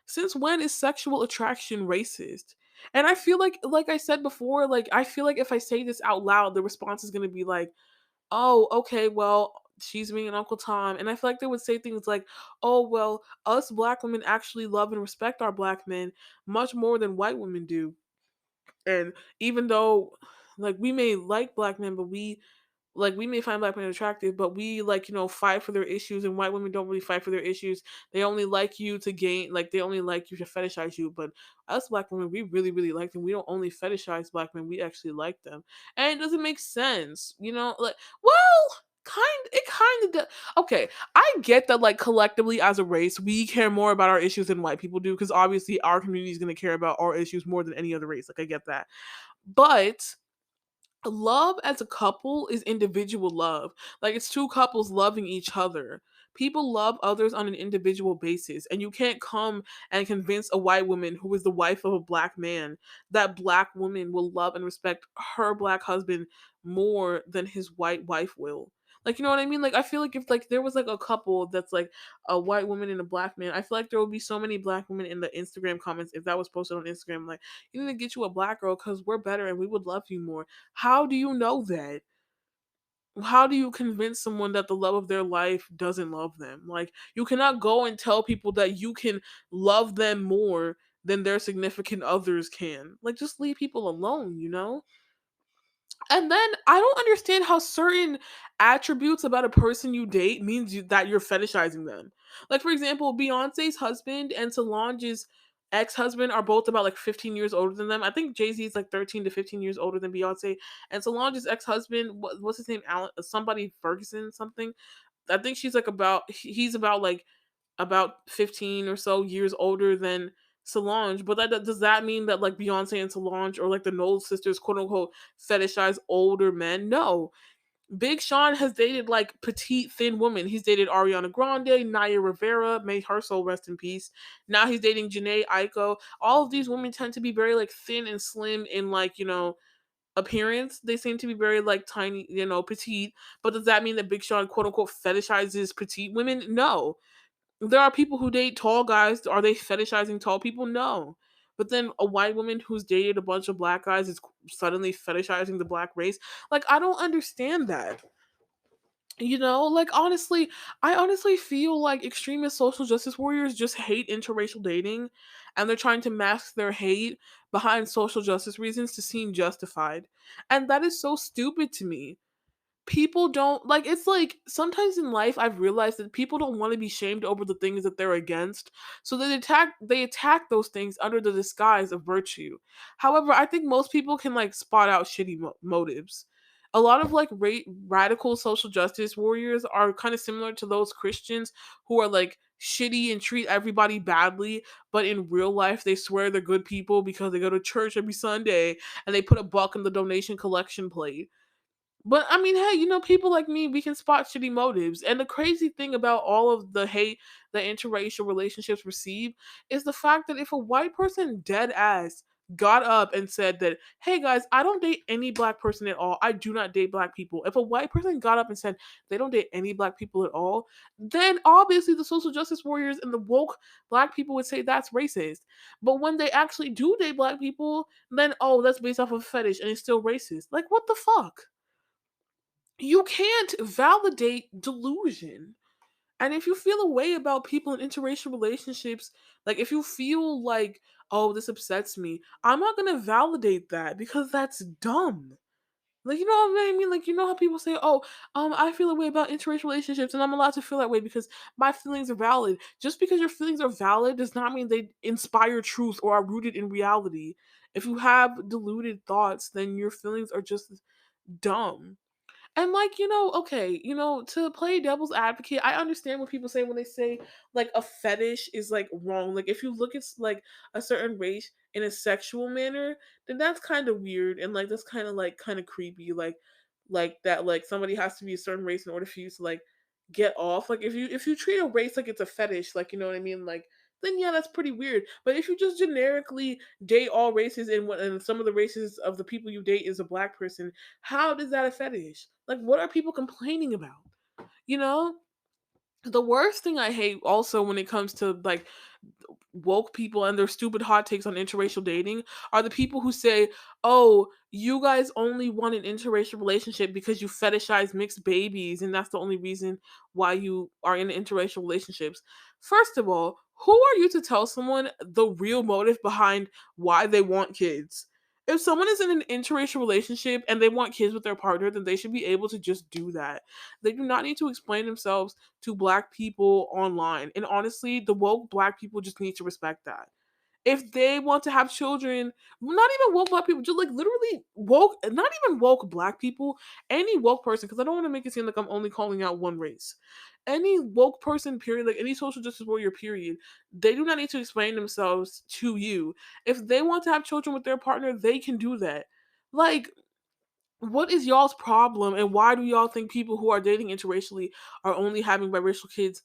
Since when is sexual attraction racist? And I feel like I said before, like I feel like if I say this out loud, the response is gonna be like, "Oh, okay, well, she's being an Uncle Tom." And I feel like they would say things like, "Oh, well, us black women actually love and respect our black men much more than white women do." And even though like we may like black men, but we may find black men attractive, but we like, fight for their issues, and white women don't really fight for their issues. They only like you to gain, like they only like you to fetishize you. But us black women, we really, really like them. We don't only fetishize black men, we actually like them. And it doesn't make sense, like, well, it kind of does. Okay, I get that like collectively as a race, we care more about our issues than white people do, because obviously our community is going to care about our issues more than any other race. Like I get that. But love as a couple is individual love. Like it's two couples loving each other. People love others on an individual basis, and you can't come and convince a white woman who is the wife of a black man that black woman will love and respect her black husband more than his white wife will. Like, you know what I mean? Like, I feel like if like there was like a couple that's like a white woman and a black man, I feel like there would be so many black women in the Instagram comments if that was posted on Instagram. Like, you need to get you a black girl because we're better and we would love you more. How do you know that? How do you convince someone that the love of their life doesn't love them? Like, you cannot go and tell people that you can love them more than their significant others can. Like, just leave people alone, you know? And then I don't understand how certain attributes about a person you date means that you're fetishizing them. Like, for example, Beyonce's husband and Solange's ex-husband are both about like 15 years older than them. I think Jay-Z is like 13 to 15 years older than Beyonce. And Solange's ex-husband, what's his name? Alan, somebody Ferguson something. I think she's like he's about like about 15 or so years older than Solange. But does that mean that like Beyonce and Solange or like the Knowles sisters, quote unquote, fetishize older men? No. Big Sean has dated like petite, thin women. He's dated Ariana Grande, Naya Rivera, may her soul rest in peace. Now he's dating Janae Aiko. All of these women tend to be very like thin and slim in like, you know, appearance. They seem to be very like tiny, you know, petite. But does that mean that Big Sean, quote unquote, fetishizes petite women? No. There are people who date tall guys. Are they fetishizing tall people? No. But then a white woman who's dated a bunch of black guys is suddenly fetishizing the black race. Like, I don't understand that. You know, like honestly, I honestly feel like extremist social justice warriors just hate interracial dating and they're trying to mask their hate behind social justice reasons to seem justified. And that is so stupid to me. People don't like, it's like sometimes in life I've realized that people don't want to be shamed over the things that they're against, so they attack those things under the disguise of virtue. However, I think most people can like spot out shitty motives. A lot of like radical social justice warriors are kind of similar to those Christians who are like shitty and treat everybody badly, but in real life they swear they're good people because they go to church every Sunday and they put a buck in the donation collection plate. But I mean, hey, you know, people like me, we can spot shitty motives. And the crazy thing about all of the hate that interracial relationships receive is the fact that if a white person dead ass got up and said that, hey guys, I don't date any black person at all. I do not date black people. If a white person got up and said they don't date any black people at all, then obviously the social justice warriors and the woke black people would say that's racist. But when they actually do date black people, then oh, that's based off of fetish and it's still racist. Like, what the fuck? You can't validate delusion. And if you feel a way about people in interracial relationships, like if you feel like, oh, this upsets me, I'm not gonna validate that because that's dumb. Like, you know what I mean? Like, you know how people say, oh, I feel a way about interracial relationships and I'm allowed to feel that way because my feelings are valid. Just because your feelings are valid does not mean they inspire truth or are rooted in reality. If you have deluded thoughts, then your feelings are just dumb. And like, you know, okay, you know, to play devil's advocate, I understand what people say when they say like a fetish is like wrong. Like if you look at like a certain race in a sexual manner, then that's kind of weird and like that's kind of creepy. Like that like somebody has to be a certain race in order for you to like get off. Like if you treat a race like it's a fetish, like you know what I mean, like then yeah, that's pretty weird. But if you just generically date all races and some of the races of the people you date is a black person, how is that a fetish? Like, what are people complaining about? You know? The worst thing I hate also when it comes to like woke people and their stupid hot takes on interracial dating are the people who say, "Oh, you guys only want an interracial relationship because you fetishize mixed babies and that's the only reason why you are in interracial relationships." First of all, who are you to tell someone the real motive behind why they want kids? If someone is in an interracial relationship and they want kids with their partner, then they should be able to just do that. They do not need to explain themselves to black people online. And honestly, the woke black people just need to respect that. If they want to have children, not even woke black people, just like literally woke, not even woke black people, any woke person, because I don't want to make it seem like I'm only calling out one race. Any woke person, period, like any social justice warrior, period, they do not need to explain themselves to you. If they want to have children with their partner, they can do that. Like, What is y'all's problem, and why do y'all think people who are dating interracially are only having biracial kids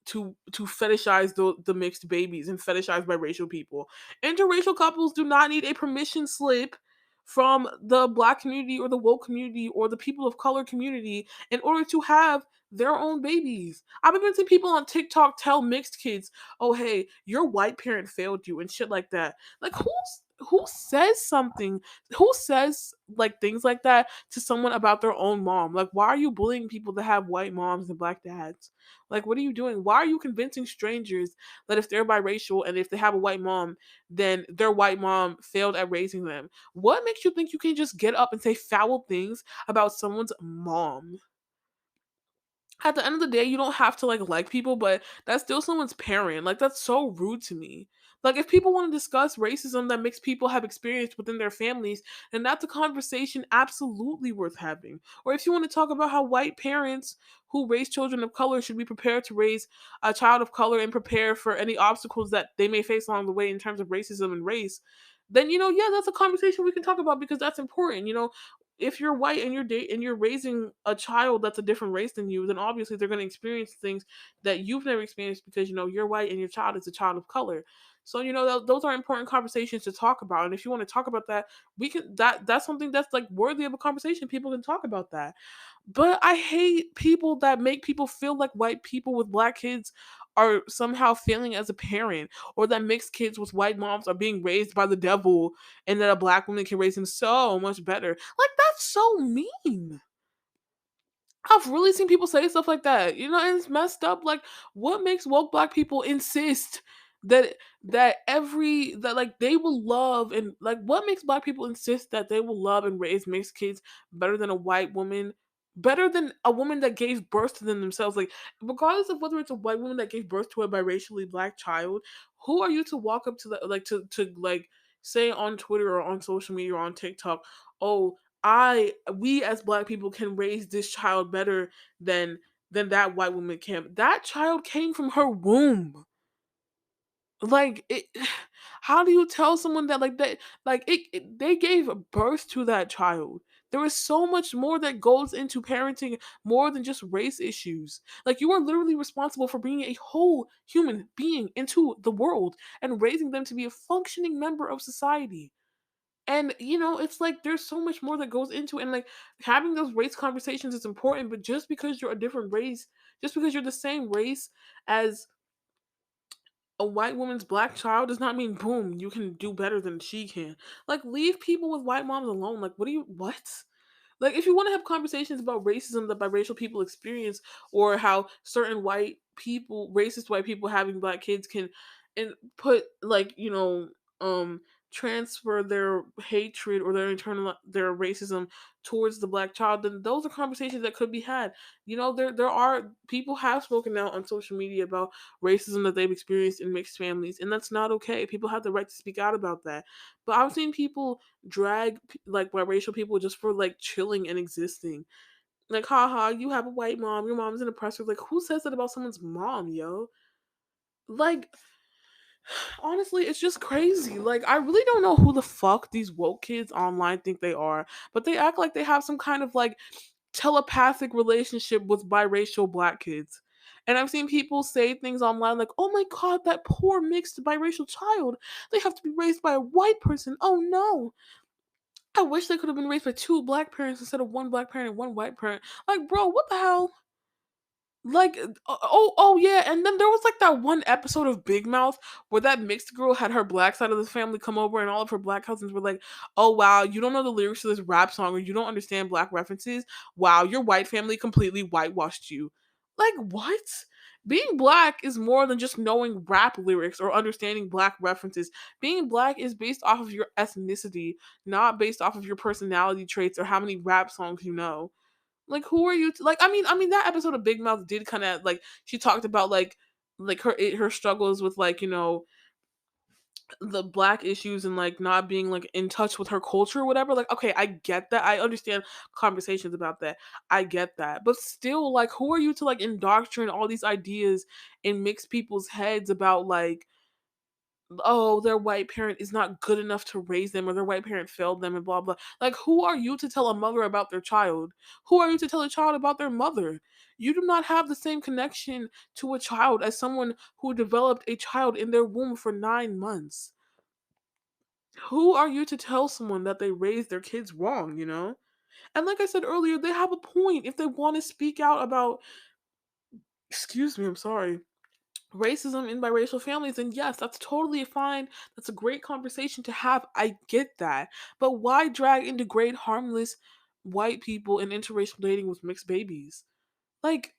to fetishize the mixed babies and fetishize biracial people? Interracial couples do not need a permission slip from the black community or the woke community or the people of color community in order to have their own babies. I've even seen people on TikTok tell mixed kids, "Oh, hey, your white parent failed you," and shit like that. Like, who says something? Who says like things like that to someone about their own mom? Like, why are you bullying people that have white moms and black dads? Like, what are you doing? Why are you convincing strangers that if they're biracial and if they have a white mom, then their white mom failed at raising them? What makes you think you can just get up and say foul things about someone's mom? At the end of the day, you don't have to like people, but that's still someone's parent. Like, that's so rude to me. Like, if people want to discuss racism that mixed people have experienced within their families, then that's a conversation absolutely worth having. Or if you want to talk about how white parents who raise children of color should be prepared to raise a child of color and prepare for any obstacles that they may face along the way in terms of racism and race, then yeah, that's a conversation we can talk about because that's important. If you're white and you're raising a child that's a different race than you, then obviously they're going to experience things that you've never experienced because you're white and your child is a child of color. So those are important conversations to talk about. And if you want to talk about that, we can. That's something that's like worthy of a conversation. People can talk about that. But I hate people that make people feel like white people with black kids are somehow failing as a parent, or that mixed kids with white moms are being raised by the devil, and that a black woman can raise them so much better. Like, that's so mean. I've really seen people say stuff like that, and it's messed up. Like, what makes woke black people insist that like they will love, and like what makes black people insist that they will love and raise mixed kids better than a white woman, better than a woman that gave birth to them themselves? Like, regardless of whether it's a white woman that gave birth to a biracially black child, who are you to walk up to the like to like say on Twitter or on social media or on TikTok, "Oh, we as black people can raise this child better than that white woman can." That child came from her womb. Like, it, how do you tell someone that, like, that, like they gave birth to that child? There is so much more that goes into parenting, more than just race issues. Like, you are literally responsible for bringing a whole human being into the world and raising them to be a functioning member of society. And it's like there's so much more that goes into it. And like, having those race conversations is important, but just because you're a different race, just because you're the same race as a white woman's black child, does not mean boom, you can do better than she can. Like, leave people with white moms alone. Like, what? Like, if you want to have conversations about racism that biracial people experience, or how certain white people, racist white people having black kids can and put like, transfer their hatred or their racism towards the black child, then those are conversations that could be had. There are people have spoken out on social media about racism that they've experienced in mixed families, and that's not okay. People have the right to speak out about that. But I've seen people drag like biracial people just for like chilling and existing. Like, haha, you have a white mom, your mom's an oppressor. Like, who says that about someone's mom, yo? Like, honestly, it's just crazy. Like, I really don't know who the fuck these woke kids online think they are, but they act like they have some kind of like telepathic relationship with biracial black kids. And I've seen people say things online like, "Oh my god, that poor mixed biracial child. They have to be raised by a white person. Oh no. I wish they could have been raised by two black parents instead of one black parent and one white parent." Like, bro, what the hell? Like, oh yeah, and then there was like that one episode of Big Mouth where that mixed girl had her black side of the family come over, and all of her black cousins were like, "Oh wow, you don't know the lyrics to this rap song, or you don't understand black references. Wow, your white family completely whitewashed you." Like, what? Being black is more than just knowing rap lyrics or understanding black references. Being black is based off of your ethnicity, not based off of your personality traits or how many rap songs you know. Like, who are you like, I mean that episode of Big Mouth did kind of like, she talked about like her struggles with like, the black issues and like not being like in touch with her culture or whatever. Like, okay, I get that. I understand conversations about that. I get that. But still, like, who are you to like indoctrinate all these ideas in mixed people's heads about oh, their white parent is not good enough to raise them, or their white parent failed them, and blah blah. Like, who are you to tell a mother about their child? Who are you to tell a child about their mother? You do not have the same connection to a child as someone who developed a child in their womb for 9 months. Who are you to tell someone that they raised their kids wrong, you know? And like I said earlier, they have a point if they want to speak out about, excuse me, I'm sorry, racism in biracial families, and yes, that's totally fine. That's a great conversation to have. I get that. But why drag and degrade harmless white people in interracial dating with mixed babies? Like,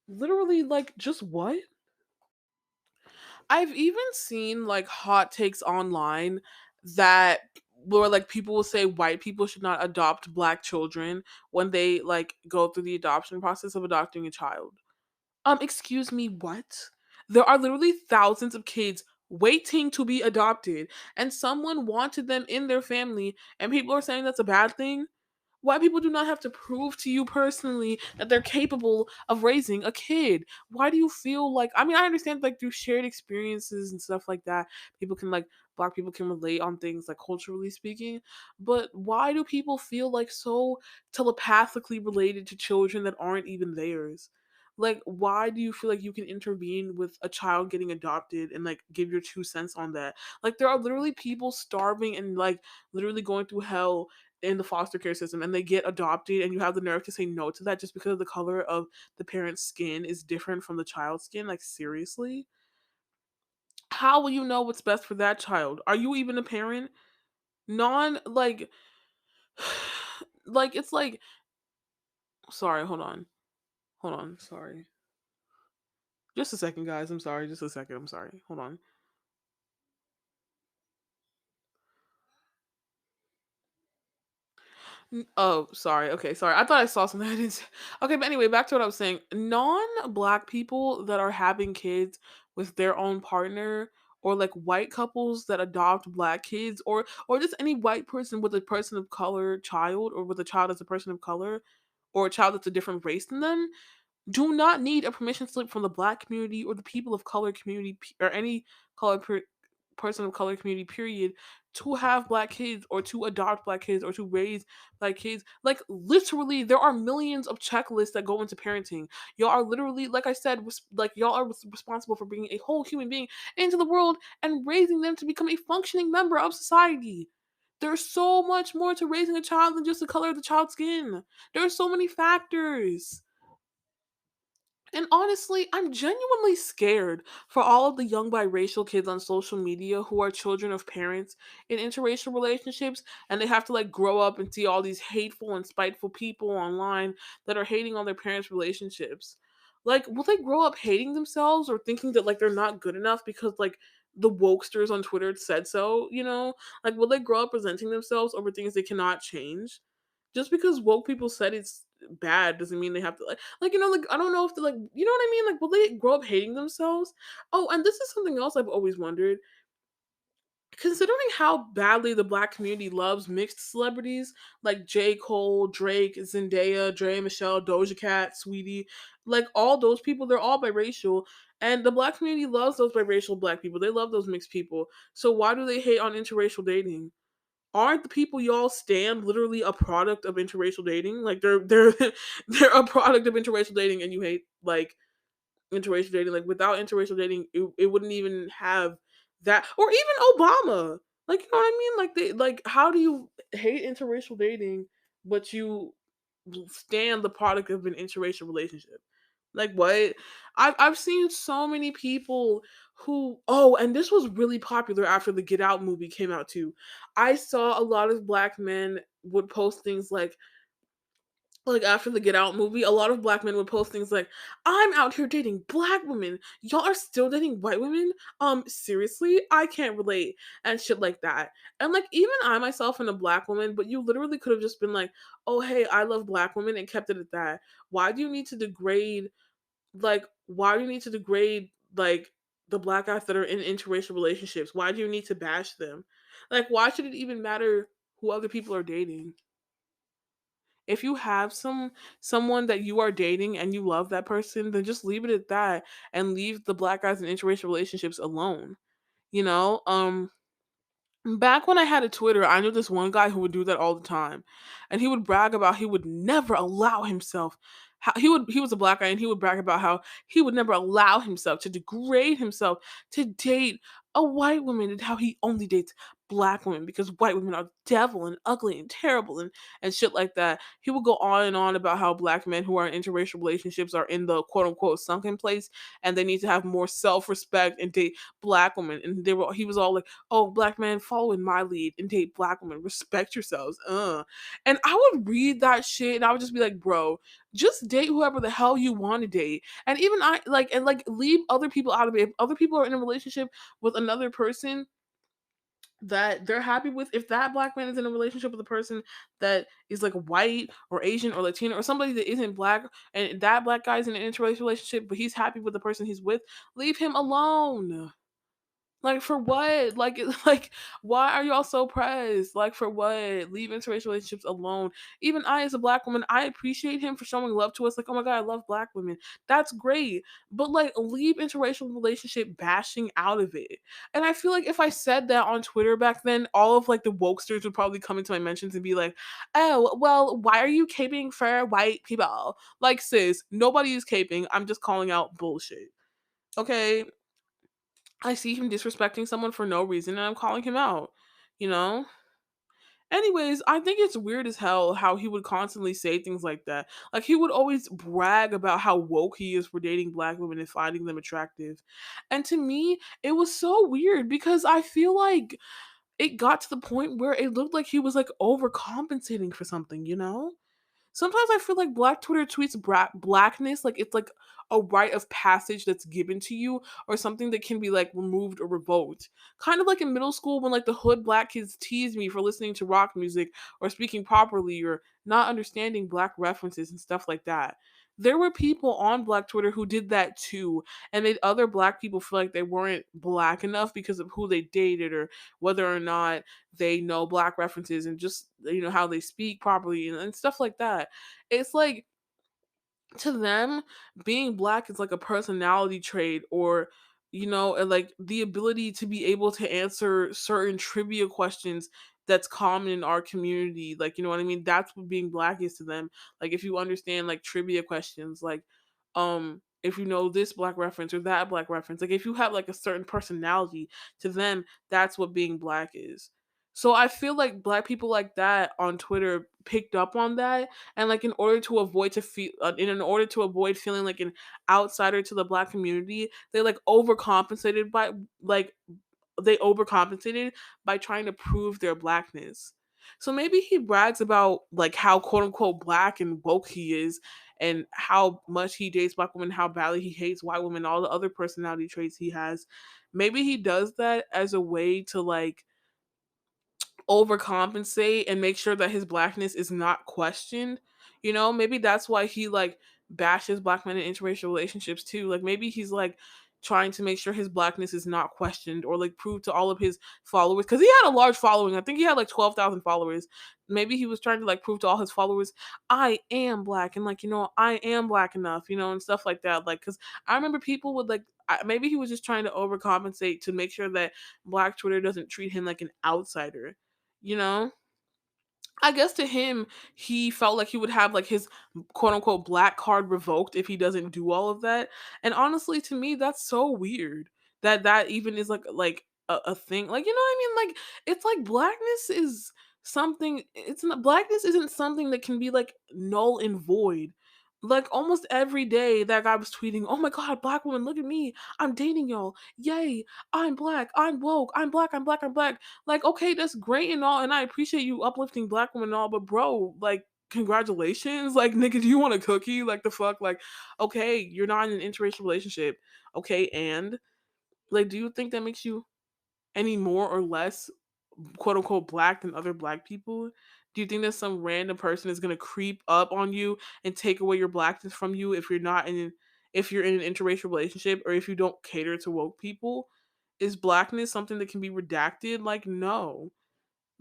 literally, like, just what? I've even seen like hot takes online that where like people will say white people should not adopt black children when they like go through the adoption process of adopting a child. Excuse me, what? There are literally thousands of kids waiting to be adopted, and someone wanted them in their family, and people are saying that's a bad thing? White people do not have to prove to you personally that they're capable of raising a kid. Why do you feel like, I mean, I understand like through shared experiences and stuff like that, people can like, black people can relate on things like culturally speaking, but why do people feel like so telepathically related to children that aren't even theirs? Like, why do you feel like you can intervene with a child getting adopted and like give your 2 cents on that? Like, there are literally people starving and like literally going through hell in the foster care system, and they get adopted, and you have the nerve to say no to that just because the color of the parent's skin is different from the child's skin. Like, seriously, how will you know what's best for that child? Are you even a parent? Non like like, it's like, sorry, hold on, sorry, just a second, guys, I'm sorry, just a second, I'm sorry, hold on. Oh, sorry. Okay, sorry. I thought I saw something I didn't see. Okay, but anyway, back to what I was saying. Non-black people that are having kids with their own partner, or like white couples that adopt black kids, or just any white person with a person of color child, or with a child that's a person of color, or a child that's a different race than them, do not need a permission slip from the black community or the people of color community, or any color person of color community period, to have black kids, or to adopt black kids, or to raise black kids. Like, literally, there are millions of checklists that go into parenting. Y'all are literally, like I said, like, y'all are responsible for bringing a whole human being into the world and raising them to become a functioning member of society. There's so much more to raising a child than just the color of the child's skin. There are so many factors. And honestly, I'm genuinely scared for all of the young biracial kids on social media who are children of parents in interracial relationships, and they have to like grow up and see all these hateful and spiteful people online that are hating on their parents' relationships. Like, will they grow up hating themselves or thinking that like they're not good enough because like the wokesters on Twitter said so, you know? Like, will they grow up resenting themselves over things they cannot change? Just because woke people said it's bad doesn't mean they have to like, you know, like, I don't know if they like, you know what I mean? Like, will they grow up hating themselves? Oh, and this is something else I've always wondered. Considering how badly the black community loves mixed celebrities like J. Cole, Drake, Zendaya, Dre Michelle, Doja Cat, Sweetie, like all those people, they're all biracial. And the black community loves those biracial black people. They love those mixed people. So why do they hate on interracial dating? Aren't the people y'all stand literally a product of interracial dating? Like, they're they're a product of interracial dating, and you hate like interracial dating. Like, without interracial dating, it wouldn't even have that, or even Obama. Like, you know what I mean? Like, they like, how do you hate interracial dating, but you stand the product of an interracial relationship? Like, what? I've seen so many people who, oh, and this was really popular after the Get Out movie came out too. I saw a lot of black men would post things like after the Get Out movie, a lot of black men would post things like, "I'm out here dating black women. Y'all are still dating white women? Seriously? I can't relate." And shit like that. And like, even I myself am a black woman, but you literally could have just been like, "Oh, hey, I love black women," and kept it at that. Why do you need to degrade why do you need to degrade like the black guys that are in interracial relationships? Why do you need to bash them? Like, why should it even matter who other people are dating? If you have someone that you are dating and you love that person, then just leave it at that and leave the black guys in interracial relationships alone. You know, back when I had a Twitter, I knew this one guy who would do that all the time. And he would brag about he would never allow himself how he was a black guy and he would brag about how he would never allow himself to degrade himself to date a white woman and how he only dates black women because white women are devil and ugly and terrible and shit like that. He would go on and on about how black men who are in interracial relationships are in the quote unquote sunken place and they need to have more self-respect and date black women. And he was all like, oh, black men, follow in my lead and date black women. Respect yourselves. And I would read that shit and I would just be like, bro, just date whoever the hell you want to date. And even I like and like leave other people out of it. If other people are in a relationship with another person that they're happy with, if that black man is in a relationship with a person that is like white or Asian or Latino or somebody that isn't black, and that black guy's in an interracial relationship, but he's happy with the person he's with, leave him alone. Like for what? Like like why are y'all so pressed? Like for what? Leave interracial relationships alone. Even I as a black woman, I appreciate him for showing love to us. Like, oh my god, I love black women. That's great. But like leave interracial relationship bashing out of it. And I feel like if I said that on Twitter back then, all of like the wokesters would probably come into my mentions and be like, oh, well, why are you caping for white people? Like, sis, nobody is caping. I'm just calling out bullshit. Okay, I see him disrespecting someone for no reason and I'm calling him out, you know? Anyways, I think it's weird as hell how he would constantly say things like that. Like he would always brag about how woke he is for dating black women and finding them attractive. And to me, it was so weird because I feel like it got to the point where it looked like he was like overcompensating for something, you know? Sometimes I feel like Black Twitter tweets blackness like it's like a rite of passage that's given to you or something that can be like removed or revoked. Kind of like in middle school when like the hood black kids teased me for listening to rock music or speaking properly or not understanding black references and stuff like that. There were people on Black Twitter who did that too and made other black people feel like they weren't black enough because of who they dated or whether or not they know black references and just how they speak properly and stuff like that. It's like to them being black is like a personality trait or and like the ability to be able to answer certain trivia questions that's common in our community, like, you know what I mean, that's what being black is to them. Like if you understand like trivia questions, like if you know this black reference or that black reference, like if you have like a certain personality, to them that's what being black is. So I feel like black people like that on Twitter picked up on that, and like in order to avoid feeling like an outsider to the black community, they like overcompensated by like they overcompensated by trying to prove their blackness. So maybe he brags about like how quote unquote black and woke he is and how much he dates black women, how badly he hates white women, all the other personality traits he has. Maybe he does that as a way to like overcompensate and make sure that his blackness is not questioned. Maybe that's why he like bashes black men in interracial relationships too. Like maybe he's like trying to make sure his blackness is not questioned or like prove to all of his followers, because he had a large following. I think he had like 12,000 followers. Maybe he was trying to like prove to all his followers, I am black, and like, I am black enough, and stuff like that. Like, because I remember people would like maybe he was just trying to overcompensate to make sure that black Twitter doesn't treat him like an outsider, you know? I guess to him, he felt like he would have like his quote unquote black card revoked if he doesn't do all of that. And honestly, to me, that's so weird that that even is like a thing. Like, you know what I mean? Like it's like blackness is something. It's not blackness isn't something that can be like null and void. Like almost every day, that guy was tweeting, "Oh my god, black woman, look at me! I'm dating y'all! Yay! I'm black! I'm woke! I'm black! I'm black! I'm black!" Like, okay, that's great and all, and I appreciate you uplifting black women and all, but bro, like, congratulations. Like, nigga, do you want a cookie? Like, the fuck? Like, okay, you're not in an interracial relationship. Okay, and like, do you think that makes you any more or less quote unquote black than other black people? Do you think that some random person is gonna creep up on you and take away your blackness from you if you're in an interracial relationship or if you don't cater to woke people? Is blackness something that can be redacted? Like, no.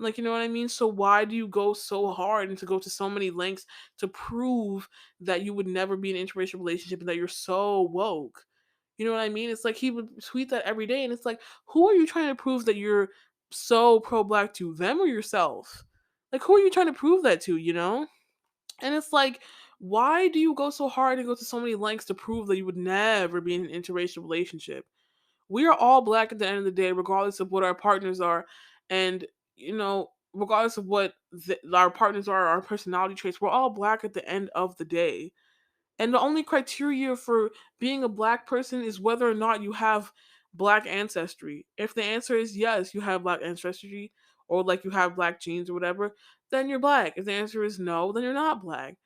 Like, you know what I mean? So why do you go so hard and to go to so many lengths to prove that you would never be in an interracial relationship and that you're so woke? You know what I mean? It's like he would tweet that every day, and it's like, who are you trying to prove that you're so pro black to, them or yourself? Like, who are you trying to prove that to, you know? And it's like, why do you go so hard and go to so many lengths to prove that you would never be in an interracial relationship? We are all black at the end of the day, regardless of what our partners are. And, regardless of what our partners are, our personality traits, we're all black at the end of the day. And the only criteria for being a black person is whether or not you have black ancestry. If the answer is yes, you have black ancestry, or like you have black genes or whatever, then you're black. If the answer is no, then you're not black.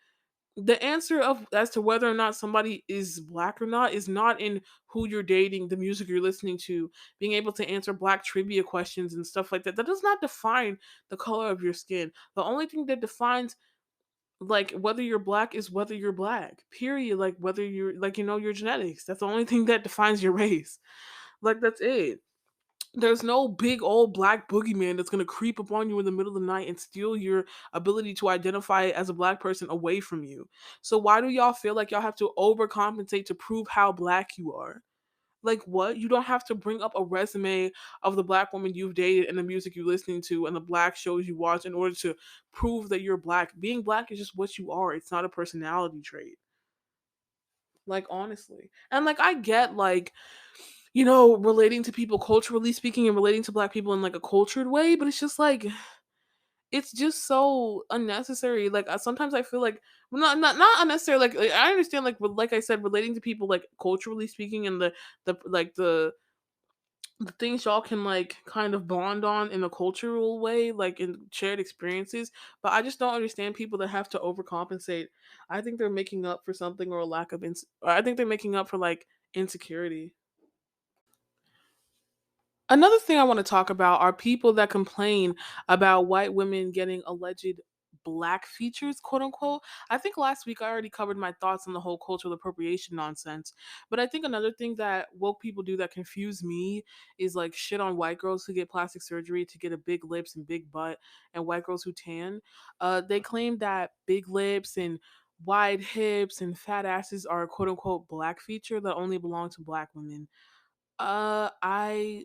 The answer of as to whether or not somebody is black or not is not in who you're dating, the music you're listening to, being able to answer black trivia questions and stuff like that. That does not define the color of your skin. The only thing that defines like whether you're black is whether you're black. Period. Like whether you're like your genetics. That's the only thing that defines your race. Like that's it. There's no big old black boogeyman that's gonna creep up on you in the middle of the night and steal your ability to identify as a black person away from you. So why do y'all feel like y'all have to overcompensate to prove how black you are? Like what? You don't have to bring up a resume of the black woman you've dated and the music you're listening to and the black shows you watch in order to prove that you're black. Being black is just what you are. It's not a personality trait. Like honestly. And like I get like relating to people culturally speaking and relating to black people in like a cultured way, but it's just like it's just so unnecessary. Like sometimes I feel like well, not unnecessary. Like, I understand like I said, relating to people like culturally speaking and the things y'all can like kind of bond on in a cultural way, like in shared experiences. But I just don't understand people that have to overcompensate. I think they're making up for something or a lack of or I think they're making up for like insecurity. Another thing I want to talk about are people that complain about white women getting alleged black features, quote unquote. I think last week I already covered my thoughts on the whole cultural appropriation nonsense. But I think another thing that woke people do that confuse me is like shit on white girls who get plastic surgery to get a big lips and big butt, and white girls who tan. They claim that big lips and wide hips and fat asses are a quote unquote black feature that only belong to black women. I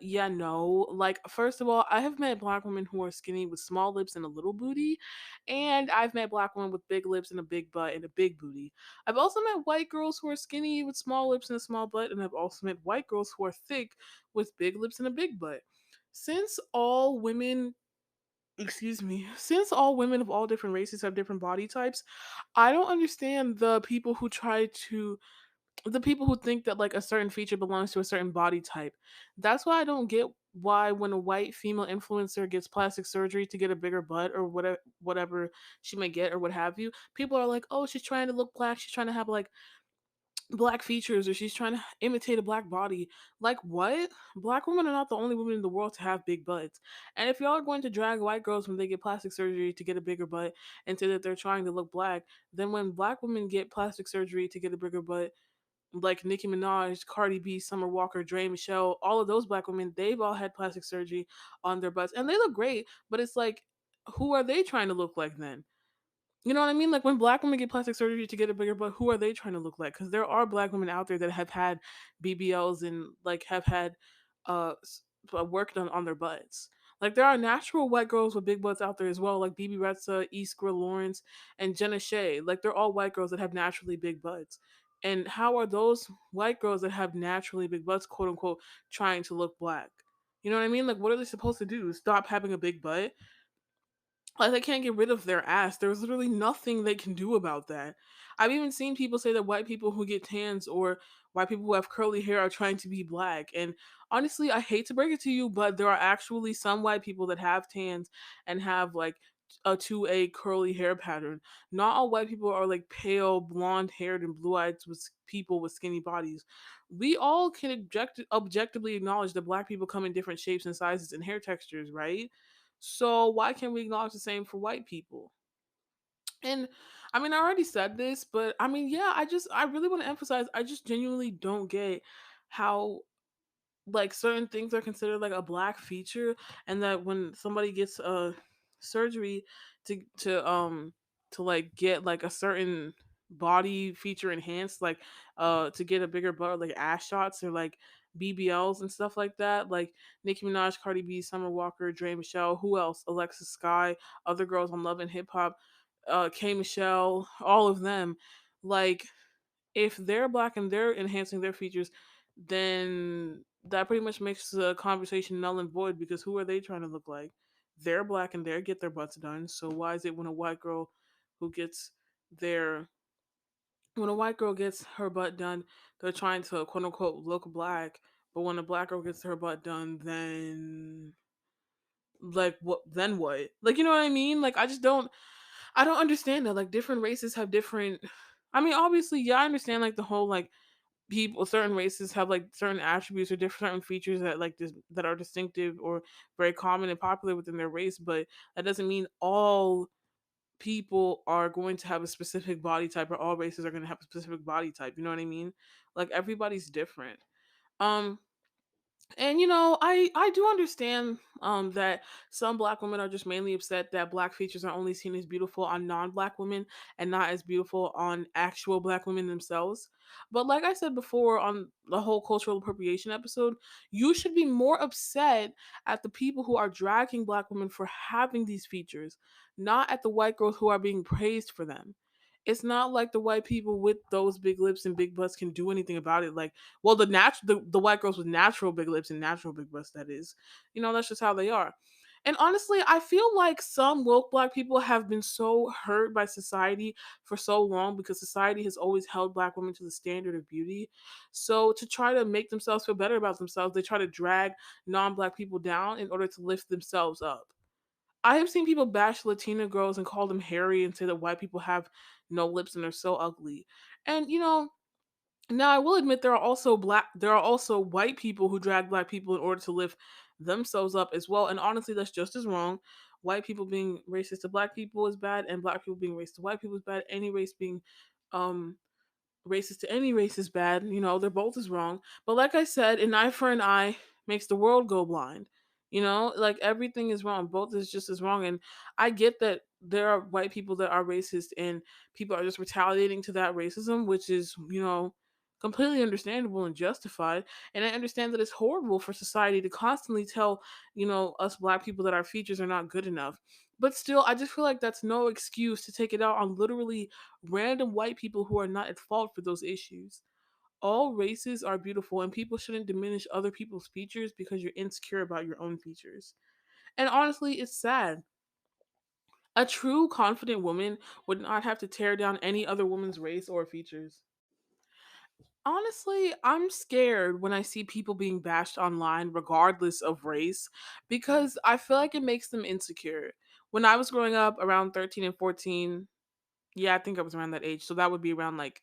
yeah, no. Like, first of all, I have met black women who are skinny with small lips and a little booty, and I've met black women with big lips and a big butt and a big booty. I've also met white girls who are skinny with small lips and a small butt, and I've also met white girls who are thick with big lips and a big butt. Since all women since all women of all different races have different body types, I don't understand the people who think that like a certain feature belongs to a certain body type. That's why I don't get why when a white female influencer gets plastic surgery to get a bigger butt or whatever she may get or what have you, people are like, "Oh, she's trying to look black. She's trying to have like black features or she's trying to imitate a black body." Like what? Black women are not the only women in the world to have big butts. And if y'all are going to drag white girls when they get plastic surgery to get a bigger butt and say that they're trying to look black, then when black women get plastic surgery to get a bigger butt, like Nicki Minaj, Cardi B, Summer Walker, Dre, Michelle, all of those black women, they've all had plastic surgery on their butts and they look great, but it's like, who are they trying to look like then? You know what I mean? Like when black women get plastic surgery to get a bigger butt, who are they trying to look like? Because there are black women out there that have had BBLs and like have had work done on their butts. Like there are natural white girls with big butts out there as well, like BB Rexa, Iskra Lawrence, and Jenna Shea. Like they're all white girls that have naturally big butts. And how are those white girls that have naturally big butts, quote unquote, trying to look black? You know what I mean? Like what are they supposed to do? Stop having a big butt? Like they can't get rid of their ass. There's literally nothing they can do about that. I've even seen people say that white people who get tans or white people who have curly hair are trying to be black. And honestly, I hate to break it to you, but there are actually some white people that have tans and have like a 2A curly hair pattern. Not all white people are like pale, blonde haired, and blue eyed with people with skinny bodies. We all can objectively acknowledge that black people come in different shapes and sizes and hair textures, right? So why can't we acknowledge the same for white people? And I mean, I already said this, but I mean, yeah, I really want to emphasize I just genuinely don't get how like certain things are considered like a black feature and that when somebody gets a surgery to like get like a certain body feature enhanced, like to get a bigger butt, like ass shots or like BBLs and stuff like that. Like Nicki Minaj, Cardi B, Summer Walker, Dre Michelle, who else? Alexis Sky, other girls on Love and Hip Hop, K Michelle, all of them. Like if they're black and they're enhancing their features, then that pretty much makes the conversation null and void because who are they trying to look like? They're black and they get their butts done. So why is it when a white girl who gets their when a white girl gets her butt done, they're trying to quote unquote look black, but when a black girl gets her butt done, then like what then what? Like you know what I mean? Like I don't understand that. Like different races have different I mean, obviously, yeah, I understand like the whole like people certain races have like certain attributes or different certain features that that are distinctive or very common and popular within their race, but that doesn't mean all people are going to have a specific body type or all races are going to have a specific body type. You know what I mean? Like everybody's different. Um and I do understand that some black women are just mainly upset that black features are only seen as beautiful on non-black women and not as beautiful on actual black women themselves. But like I said before on the whole cultural appropriation episode, you should be more upset at the people who are dragging black women for having these features, not at the white girls who are being praised for them. It's not like the white people with those big lips and big butts can do anything about it. Like, well, the white girls with natural big lips and natural big butts, that is, that's just how they are. And honestly, I feel like some woke black people have been so hurt by society for so long because society has always held black women to the standard of beauty. So to try to make themselves feel better about themselves, they try to drag non-black people down in order to lift themselves up. I have seen people bash Latina girls and call them hairy and say that white people have no lips and they're so ugly. And now I will admit there are also white people who drag black people in order to lift themselves up as well. And honestly, that's just as wrong. White people being racist to black people is bad, and black people being racist to white people is bad. Any race being um racist to any race is bad. They're both as wrong. But like I said, an eye for an eye makes the world go blind. Like everything is wrong. Both is just as wrong. And I get that there are white people that are racist and people are just retaliating to that racism, which is, completely understandable and justified. And I understand that it's horrible for society to constantly tell, us black people that our features are not good enough. But still, I just feel like that's no excuse to take it out on literally random white people who are not at fault for those issues. All races are beautiful, and people shouldn't diminish other people's features because you're insecure about your own features. And honestly, it's sad. A true confident woman would not have to tear down any other woman's race or features. Honestly, I'm scared when I see people being bashed online regardless of race because I feel like it makes them insecure. When I was growing up around 13 and 14, yeah, I think I was around that age. So that would be around like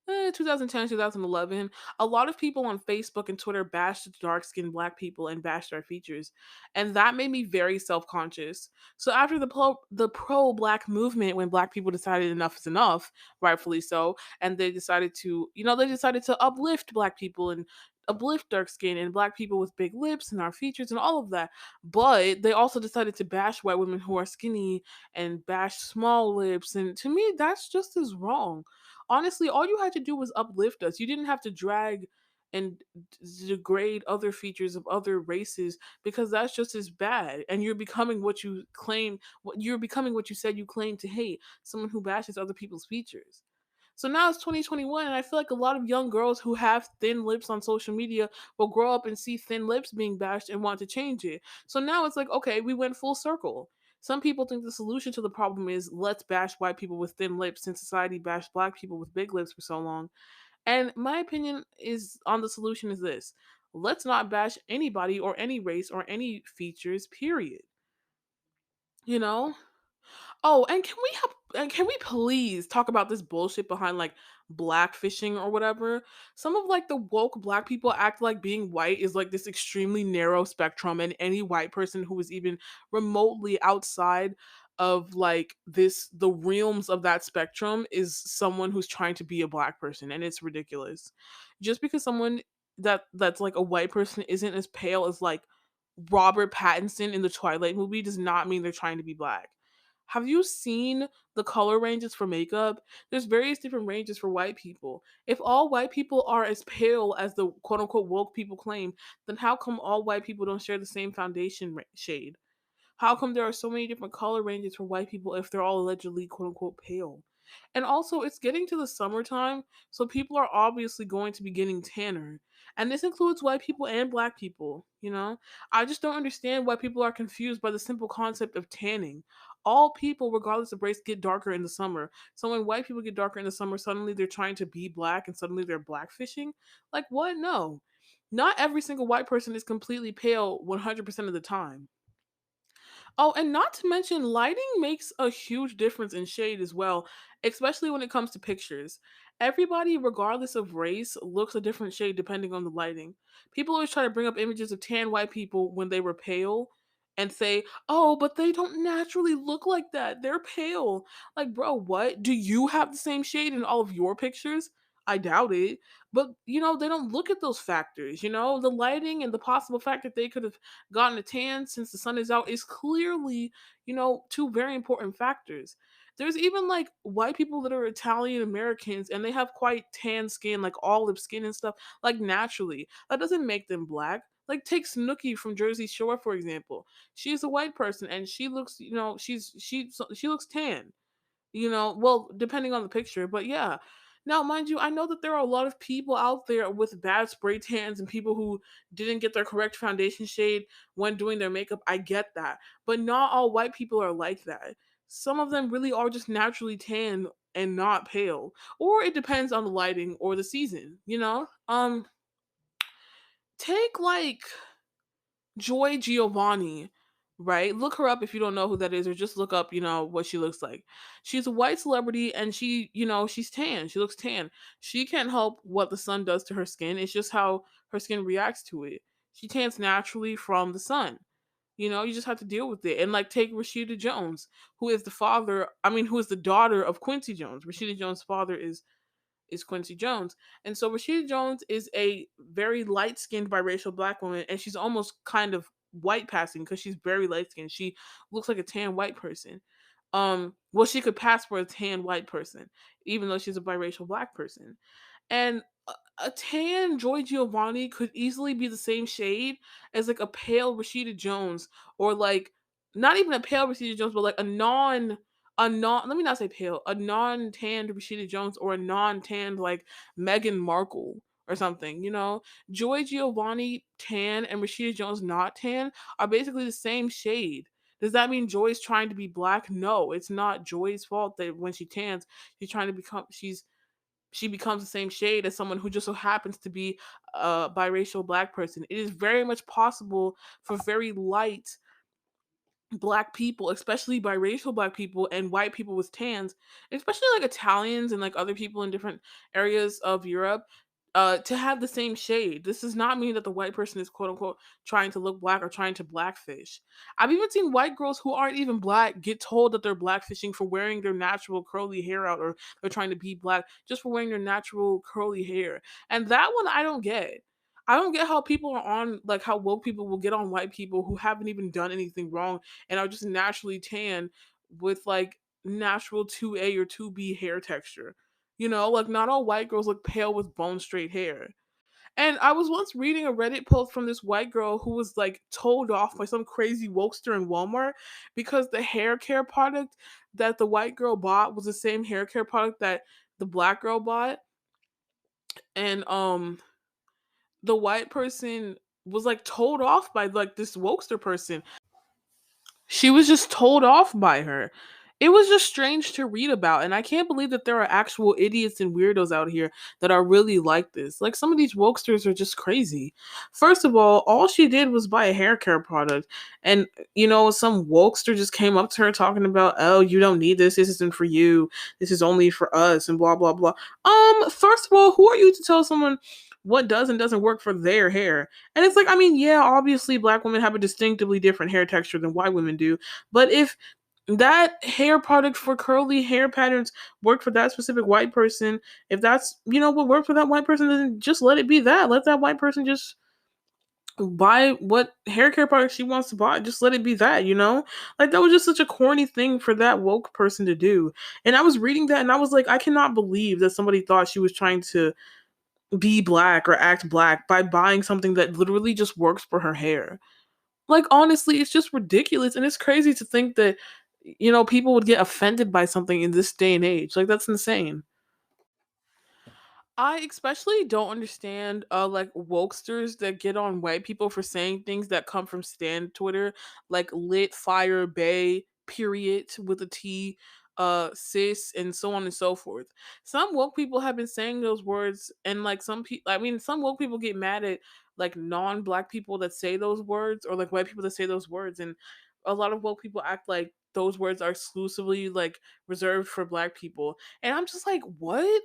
2010, 2011, a lot of people on Facebook and Twitter bashed dark skinned black people and bashed our features. And that made me very self conscious. So after the pro black movement, when black people decided enough is enough, rightfully so, and they decided to uplift black people and uplift dark skin and black people with big lips and our features and all of that. But they also decided to bash white women who are skinny and bash small lips. And to me, that's just as wrong. Honestly, all you had to do was uplift us. You didn't have to drag and degrade other features of other races because that's just as bad. And you're becoming what you claim. You're becoming what you said you claim to hate. Someone who bashes other people's features. So now it's 2021, and I feel like a lot of young girls who have thin lips on social media will grow up and see thin lips being bashed and want to change it. So now it's like, okay, we went full circle. Some people think the solution to the problem is let's bash white people with thin lips since society bashed black people with big lips for so long. And my opinion is on the solution is this: let's not bash anybody or any race or any features, period. You know? Oh, and can we please talk about this bullshit behind like blackfishing or whatever? Some of like the woke black people act like being white is like this extremely narrow spectrum, and any white person who is even remotely outside of like the realms of that spectrum is someone who's trying to be a black person, and it's ridiculous. Just because someone that's like a white person isn't as pale as like Robert Pattinson in the Twilight movie does not mean they're trying to be black. Have you seen the color ranges for makeup? There's various different ranges for white people. If all white people are as pale as the quote unquote woke people claim, then how come all white people don't share the same foundation shade? How come there are so many different color ranges for white people if they're all allegedly quote unquote pale? And also, it's getting to the summertime, so people are obviously going to be getting tanner. And this includes white people and black people, you know? I just don't understand why people are confused by the simple concept of tanning. All people, regardless of race, get darker in the summer. So when white people get darker in the summer, suddenly they're trying to be black and suddenly they're blackfishing? Like, what? No. Not every single white person is completely pale 100% of the time. Oh, and not to mention, lighting makes a huge difference in shade as well, especially when it comes to pictures. Everybody, regardless of race, looks a different shade depending on the lighting. People always try to bring up images of tan white people when they were pale and say, oh, but they don't naturally look like that. They're pale. Like, bro, what? Do you have the same shade in all of your pictures? I doubt it. But, they don't look at those factors. The lighting and the possible fact that they could have gotten a tan since the sun is out is clearly, two very important factors. There's even like white people that are Italian Americans and they have quite tan skin, like olive skin and stuff, like naturally. That doesn't make them black. Like take Snooki from Jersey Shore, for example. She's a white person and she looks, she looks tan. Well, depending on the picture, but yeah. Now, mind you, I know that there are a lot of people out there with bad spray tans and people who didn't get their correct foundation shade when doing their makeup. I get that. But not all white people are like that. Some of them really are just naturally tan and not pale. Or it depends on the lighting or the season. Take like Joy Giovanni, right? Look her up if you don't know who that is, or just look up, what she looks like. She's a white celebrity and she's tan. She looks tan. She can't help what the sun does to her skin. It's just how her skin reacts to it. She tans naturally from the sun. You just have to deal with it. And like take Rashida Jones, who is the daughter of Quincy Jones. Rashida Jones' father is Quincy Jones. And so Rashida Jones is a very light skinned biracial black woman, and she's almost kind of white passing because she's very light skinned. She looks like a tan white person. Well, she could pass for a tan white person, even though she's a biracial black person. And a tan Joy Giovanni could easily be the same shade as like a pale Rashida Jones, or like not even a pale Rashida Jones, but like a non let me not say pale, a non-tanned Rashida Jones or a non-tanned like Meghan Markle or something, Joy Giovanni tan and Rashida Jones not tan are basically the same shade. Does that mean Joy's trying to be black? No, it's not Joy's fault that when she tans, she becomes the same shade as someone who just so happens to be a biracial black person. It is very much possible for very light black people, especially biracial black people and white people with tans, especially like Italians and like other people in different areas of Europe, to have the same shade. This does not mean that the white person is quote unquote trying to look black or trying to blackfish. I've even seen white girls who aren't even black get told that they're blackfishing for wearing their natural curly hair out, or they're trying to be black just for wearing their natural curly hair. And that one I don't get. I don't get how people are on, like, how woke people will get on white people who haven't even done anything wrong and are just naturally tan with like natural 2A or 2B hair texture. Like not all white girls look pale with bone straight hair. And I was once reading a Reddit post from this white girl who was like told off by some crazy wokester in Walmart because the hair care product that the white girl bought was the same hair care product that the black girl bought. And the white person was like told off by like this wokester person. She was just told off by her. It was just strange to read about, and I can't believe that there are actual idiots and weirdos out here that are really like this. Like, some of these wokesters are just crazy. First of all she did was buy a hair care product, and some wokester just came up to her talking about, oh, you don't need this. This isn't for you. This is only for us, and blah blah blah. First of all, who are you to tell someone what does and doesn't work for their hair? And it's like, I mean, yeah, obviously black women have a distinctively different hair texture than white women do. But if that hair product for curly hair patterns worked for that specific white person, if that's, what worked for that white person, then just let it be that. Let that white person just buy what hair care product she wants to buy. Just let it be that, you know? Like that was just such a corny thing for that woke person to do. And I was reading that and I was like, I cannot believe that somebody thought she was trying to be black or act black by buying something that literally just works for her hair. Like honestly, it's just ridiculous and it's crazy to think that people would get offended by something in this day and age. Like that's insane. I especially don't understand like wokesters that get on white people for saying things that come from Stan Twitter, like lit fire bay period with a T, cis and so on and so forth. Some woke people have been saying those words, and like some people, I mean, some woke people get mad at like non-black people that say those words, or like white people that say those words, and a lot of woke people act like those words are exclusively like reserved for black people, and I'm just like, what?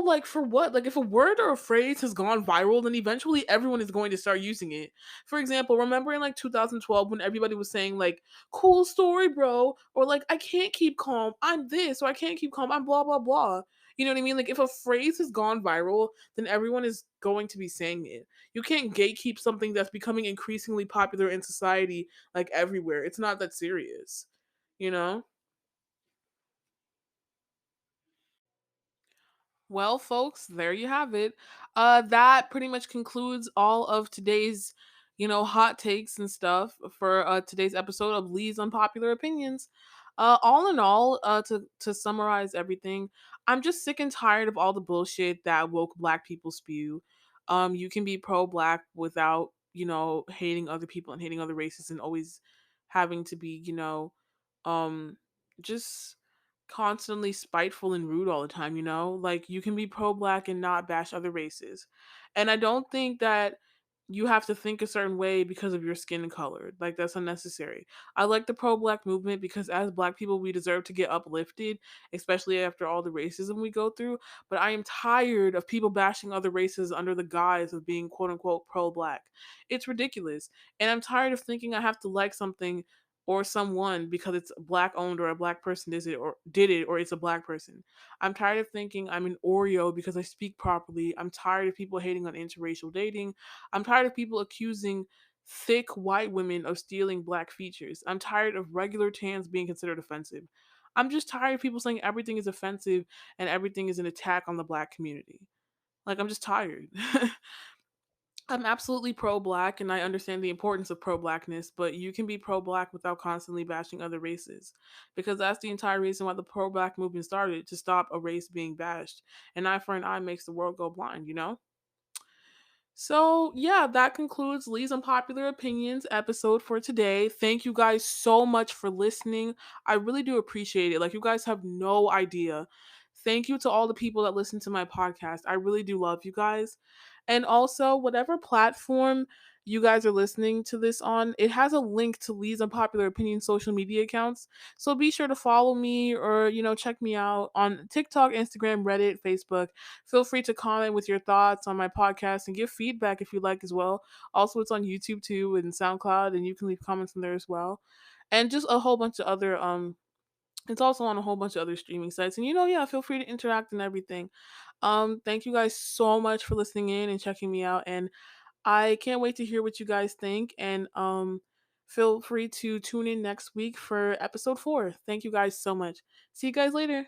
Like for what? Like if a word or a phrase has gone viral, then eventually everyone is going to start using it. For example, remember in like 2012 when everybody was saying like cool story, bro, or like I can't keep calm, I'm this, or I can't keep calm, I'm blah blah blah. You know what I mean? Like if a phrase has gone viral, then everyone is going to be saying it. You can't gatekeep something that's becoming increasingly popular in society like everywhere. It's not that serious, you know? Well, folks, there you have it. That pretty much concludes all of today's, hot takes and stuff for today's episode of Lee's Unpopular Opinions. All in all, to summarize everything, I'm just sick and tired of all the bullshit that woke black people spew. You can be pro-black without, hating other people and hating other races and always having to be, just constantly spiteful and rude all the time, you know? Like you can be pro black and not bash other races. And I don't think that you have to think a certain way because of your skin color. Like that's unnecessary. I like the pro black movement because as black people we deserve to get uplifted, especially after all the racism we go through, but I am tired of people bashing other races under the guise of being quote unquote pro black. It's ridiculous. And I'm tired of thinking I have to like something or someone because it's black owned or a black person did it or it's a black person. I'm tired of thinking I'm an Oreo because I speak properly. I'm tired of people hating on interracial dating. I'm tired of people accusing thick white women of stealing black features. I'm tired of regular tans being considered offensive. I'm just tired of people saying everything is offensive and everything is an attack on the black community. Like I'm just tired. I'm absolutely pro black and I understand the importance of pro blackness, but you can be pro black without constantly bashing other races. Because that's the entire reason why the pro black movement started, to stop a race being bashed. An eye for an eye makes the world go blind, you know? So, yeah, that concludes Lee's Unpopular Opinions episode for today. Thank you guys so much for listening. I really do appreciate it. Like, you guys have no idea. Thank you to all the people that listen to my podcast. I really do love you guys. And also, whatever platform you guys are listening to this on, it has a link to Lee's Unpopular Opinion social media accounts. So be sure to follow me or, check me out on TikTok, Instagram, Reddit, Facebook. Feel free to comment with your thoughts on my podcast and give feedback if you like as well. Also, it's on YouTube too and SoundCloud, and you can leave comments on there as well. And just a whole bunch of other it's also on a whole bunch of other streaming sites. And yeah, feel free to interact and everything. Thank you guys so much for listening in and checking me out. And I can't wait to hear what you guys think. And feel free to tune in next week for episode 4. Thank you guys so much. See you guys later.